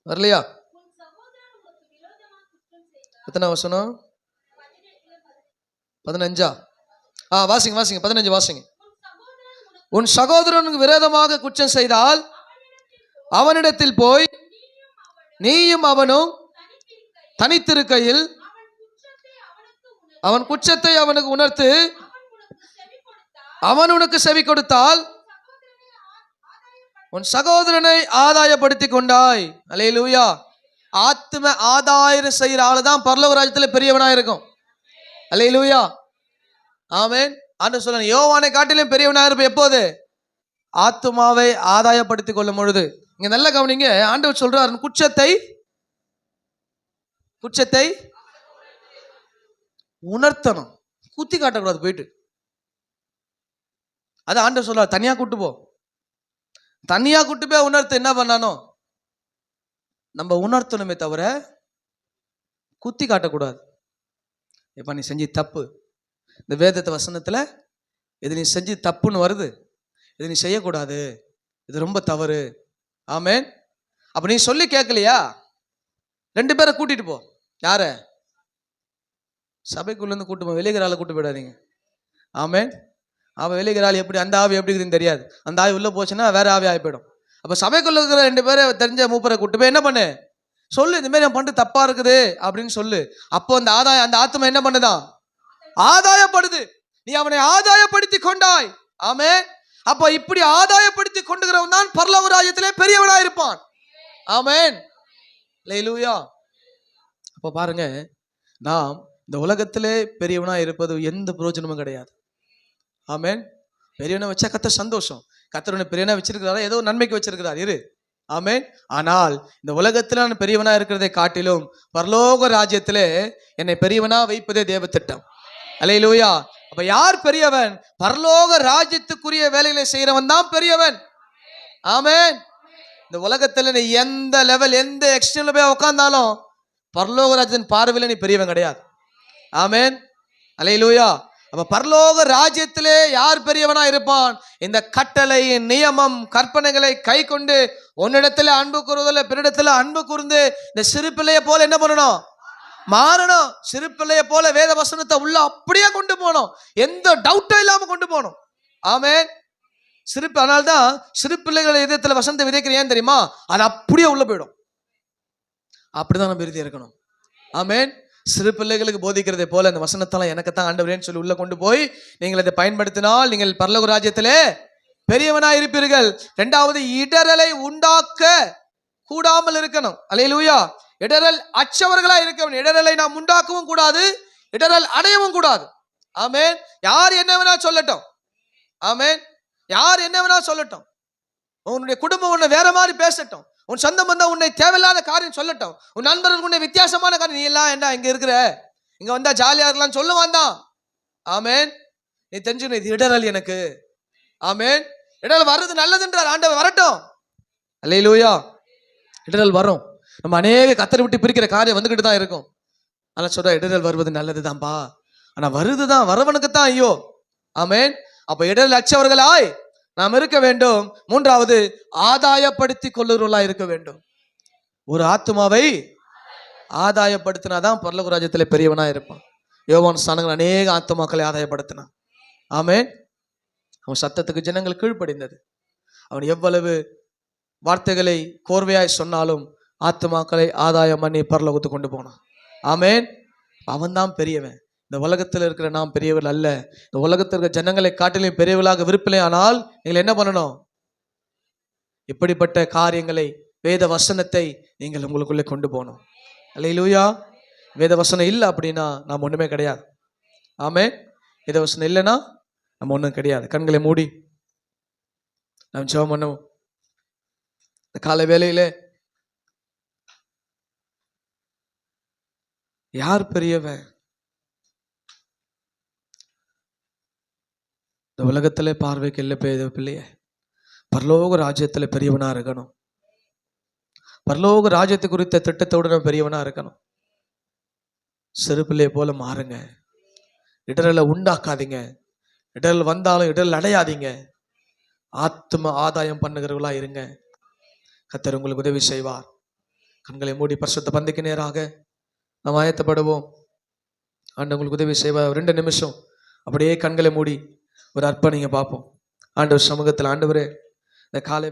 வரலையா? எத்தனை வசனம்? 15. வாசிங்க 15 வாசிங்க. உன் சகோதரனுக்கு விரோதமாக குற்றம் செய்தால் அவனிடத்தில் போய் நீயும் அவனும் தனித்திருக்கையில் அவன் குற்றத்தை அவனுக்கு உணர்த்து அவன் உனக்கு செவி கொடுத்தால் உன் சகோதரனை ஆதாயப்படுத்தி கொண்டாய். அல்லேலூயா. ஆத்தும ஆதாயம் செய்யற ஆளு தான் பரலோக ராஜ்யத்தில் பெரியவனா இருக்கும். அல்லேலூயா. ஆமென். ஆண்டவர் சொல்றார், யோவானை காட்டிலும் பெரியவனா இருப்ப எப்போது? ஆத்துமாவை ஆதாயப்படுத்திக் கொள்ளும் பொழுது. இங்க நல்ல கவனிங்க, ஆண்டவர் சொல்றார், குற்றத்தை உணர்த்தணும், குத்தி காட்டக்கூடாது. போயிட்டு அது ஆண்டவர் சொல்றார், தனியா கூட்டு போய் உணர்த்து. என்ன பண்ணானோ நம்ம உணர்த்தணுமே தவிர குத்தி காட்டக்கூடாது. இப்ப நீ செஞ்சு தப்பு, இந்த வேதத்தை வசனத்துல இது நீ செஞ்சு தப்புன்னு வருது, இது நீ செய்யக்கூடாது, இது ரொம்ப தவறு. ஆமேன். அப்ப நீ சொல்லி கேட்கலையா, 2 பேரை கூட்டிட்டு போ. யார? சபைக்குள்ள இருந்து கூட்டு போ, வெளியேறால கூட்டு போயிடாதீங்க. ஆமேன். அவன் வெளியேறாள் எப்படி, அந்த ஆவி எப்படி இருக்குதுன்னு தெரியாது. அந்த ஆவி உள்ள போச்சுன்னா வேற ஆவி ஆகி போயிடும். அப்ப சபைக்குள்ள இருக்கிற 2 பேரை தெரிஞ்ச மூப்பரை கூட்டு போய் என்ன பண்ணு, சொல்லு, இந்த மாதிரி நான் பண்ணிட்டு தப்பா இருக்குது அப்படின்னு சொல்லு. அப்போ அந்த ஆத்மா என்ன பண்ணுதான், ஆதாயப்படுது. நீ அவனை ஆதாயப்படுத்தி கொண்டாய். ஆமென். அப்ப இப்படி ஆதாயப்படுத்தி கொண்டுகிறவன் தான் பரலோக ராஜ்யத்திலே பெரியவனா இருப்பான். ஆமென். அல்லேலூயா. அப்ப பாருங்க, நாம் இந்த உலகத்திலே பெரியவனா இருப்பது எந்த பிரயோஜனமும் கிடையாது. ஆமென். பெரியவனை வச்சா கர்த்தர் சந்தோஷம். கர்த்தர் பெரியவனா வச்சிருக்கிறாரா, ஏதோ நன்மைக்கு வச்சிருக்கிறார், இரு. ஆமென். ஆனால் இந்த உலகத்தில் நான் பெரியவனா இருக்கிறதை காட்டிலும் பரலோக ராஜ்யத்திலே என்னை பெரியவனா வைப்பதே தேவ திட்டம். அல்லேலூயா. அப்ப யார் பெரியவன்? பரலோக ராஜ்யத்துக்குரிய வேலைகளை செய்யறவன் தான் பெரியவன். ஆமென். இந்த உலகத்துல நீ எந்த லெவல், எந்த எக்ஸ்ட்ரீம்ல போய் உட்கார்ந்தாலும் பரலோக ராஜ்யத்தின் பார்வையில நீ பெரியவன் கிடையாது. ஆமென். அல்லேலூயா. அப்ப பரலோக ராஜ்யத்திலே யார் பெரியவனா இருப்பான்? இந்த கட்டளை, நியமம், கற்பனைகளை கை கொண்டு உன்னிடத்துல அன்பு கூறுவதில்லை, பிறரிடத்துல அன்பு கூர்ந்து இந்த சிறு பிள்ளைய போல என்ன பண்ணணும், மாறணும். சிறு பிள்ளைய போல வேத வசனத்தை உள்ள அப்படியே கொண்டு போகணும், எந்த டவுட்டும் இல்லாம கொண்டு போகணும். ஆமென். அதனால்தான் சிறு பிள்ளைகள் இதயத்துல வசனத்தை விதைக்கிறேன், ஏன் தெரியுமா? அது அப்படியே உள்ள போயிடும். அப்படிதான் நம்ம இறுதி இருக்கணும். ஆமென். சிறு பிள்ளைகளுக்கு போதிக்கிறதை போல இந்த வசனத்தால எனக்கு தான் ஆண்டவரேன்னு சொல்லி உள்ள கொண்டு போய் நீங்கள் அதை பயன்படுத்தினால் நீங்கள் பரலோக ராஜ்யத்திலே பெரியவனாய் இருப்பீர்கள். இரண்டாவது, இடரலை உண்டாக்க கூடாமல் இருக்கணும். அல்லேலூயா. இடரல் அற்றவர்களா இருக்கணும். இடரலை நாம் உண்டாக்கவும் கூடாது, இடரல் அடையவும் கூடாது. ஆமென். யார் என்ன வேணா சொல்லட்டும். ஆமென். யார் என்ன வேணா சொல்லட்டும். உன்னுடைய குடும்பம் உன்னை வேற மாதிரி பேசட்டும், உன் சொந்த பந்தம் உன்னை தேவையில்லாத காரியம் சொல்லட்டும், உன் நண்பர்கள் உன்னை வித்தியாசமான காரியம், நீ எல்லாம் என்ன இங்க இருக்கிற, இங்க வந்தா ஜாலியா இருக்கலாம் சொல்லுவான் தான். ஆமென். நீ தெரிஞ்சுக்கணும், இது இடரல் எனக்கு. ஆமென். இடரல் வர்றது நல்லதுன்றார் ஆண்டவர், வரட்டும். அல்லேலூயா. இடரல் வரும். நம்ம அநேக கத்தரை விட்டு பிரிக்கிற காரியம் வந்துகிட்டு தான் இருக்கும். ஆனா சொல்ற இடரல் வருவது நல்லதுதான்பா, ஆனா வருதுதான் வரவனுக்கு தான் ஐயோ. ஆமென். அப்ப இடரல் அற்றவர்களாய் நாம் இருக்க வேண்டும். மூன்றாவது, ஆதாயப்படுத்தி கொள்ளுகிறவர்களாய் இருக்க வேண்டும். ஒரு ஆத்துமாவை ஆதாயப்படுத்தினாதான் பரலோக ராஜ்யத்திலே பெரியவனா இருப்பான். யோவான் ஸ்நானகன் அநேக ஆத்துமாக்களை ஆதாயப்படுத்தினான். ஆமென். அவன் சத்தத்துக்கு ஜனங்கள் கீழ்ப்படிந்தது. அவன் எவ்வளவு வார்த்தைகளை கோர்வையாய் சொன்னாலும் ஆத்துமாக்களை ஆதாயம் பண்ணி பரலோகத்துக்கு கொண்டு போனான். ஆமென். அவன் தான் பெரியவன். இந்த உலகத்தில் இருக்கிற நாம் பெரியவர்கள் அல்ல. இந்த உலகத்தில் இருக்கிற ஜனங்களை காட்டிலும் பெரியவர்களாக விருப்பலே. ஆனால் நீங்கள் என்ன பண்ணணும்? இப்படிப்பட்ட காரியங்களை, வேத வசனத்தை நீங்கள் உங்களுக்குள்ளே கொண்டு போகணும். அல்லேலூயா. வேத வசனம் இல்லை அப்படின்னா நாம் ஒண்ணுமே கிடையாது. ஆமென். வேத வசனம் இல்லைன்னா நம்ம ஒன்றும் கிடையாது. கண்களை மூடி நாம் ஜெபம் பண்ணுவோம். இந்த காலை வேளையிலே யார் பெரியவன்? இந்த உலகத்திலே பார்வைக்கு இல்லை பிள்ளைய, பரலோக ராஜ்யத்துல பெரியவனா இருக்கணும். பரலோக ராஜ்யத்தை குறித்த திட்டத்தோடு நம்ம பெரியவனா இருக்கணும். சிறு பிள்ளையை போல மாறுங்க. இடரலை உண்டாக்காதீங்க. இடரல் வந்தாலும் இடரல் அடையாதீங்க. ஆத்ம ஆதாயம் பண்ணுகிறவர்களா இருங்க. கர்த்தர் உங்களுக்கு உதவி செய்வார். கண்களை மூடி பரிசுத்த பந்திக்கு நேராக நாம் ஆயத்தப்படுவோம். ஆண்டவர் உங்களுக்கு உதவி செய்வார். 2 நிமிஷம் அப்படியே கண்களை மூடி ஒரு அர்ப்பணிங்க பார்ப்போம். ஆண்டவர் சமூகத்தில். ஆண்டவரே, இந்த காலை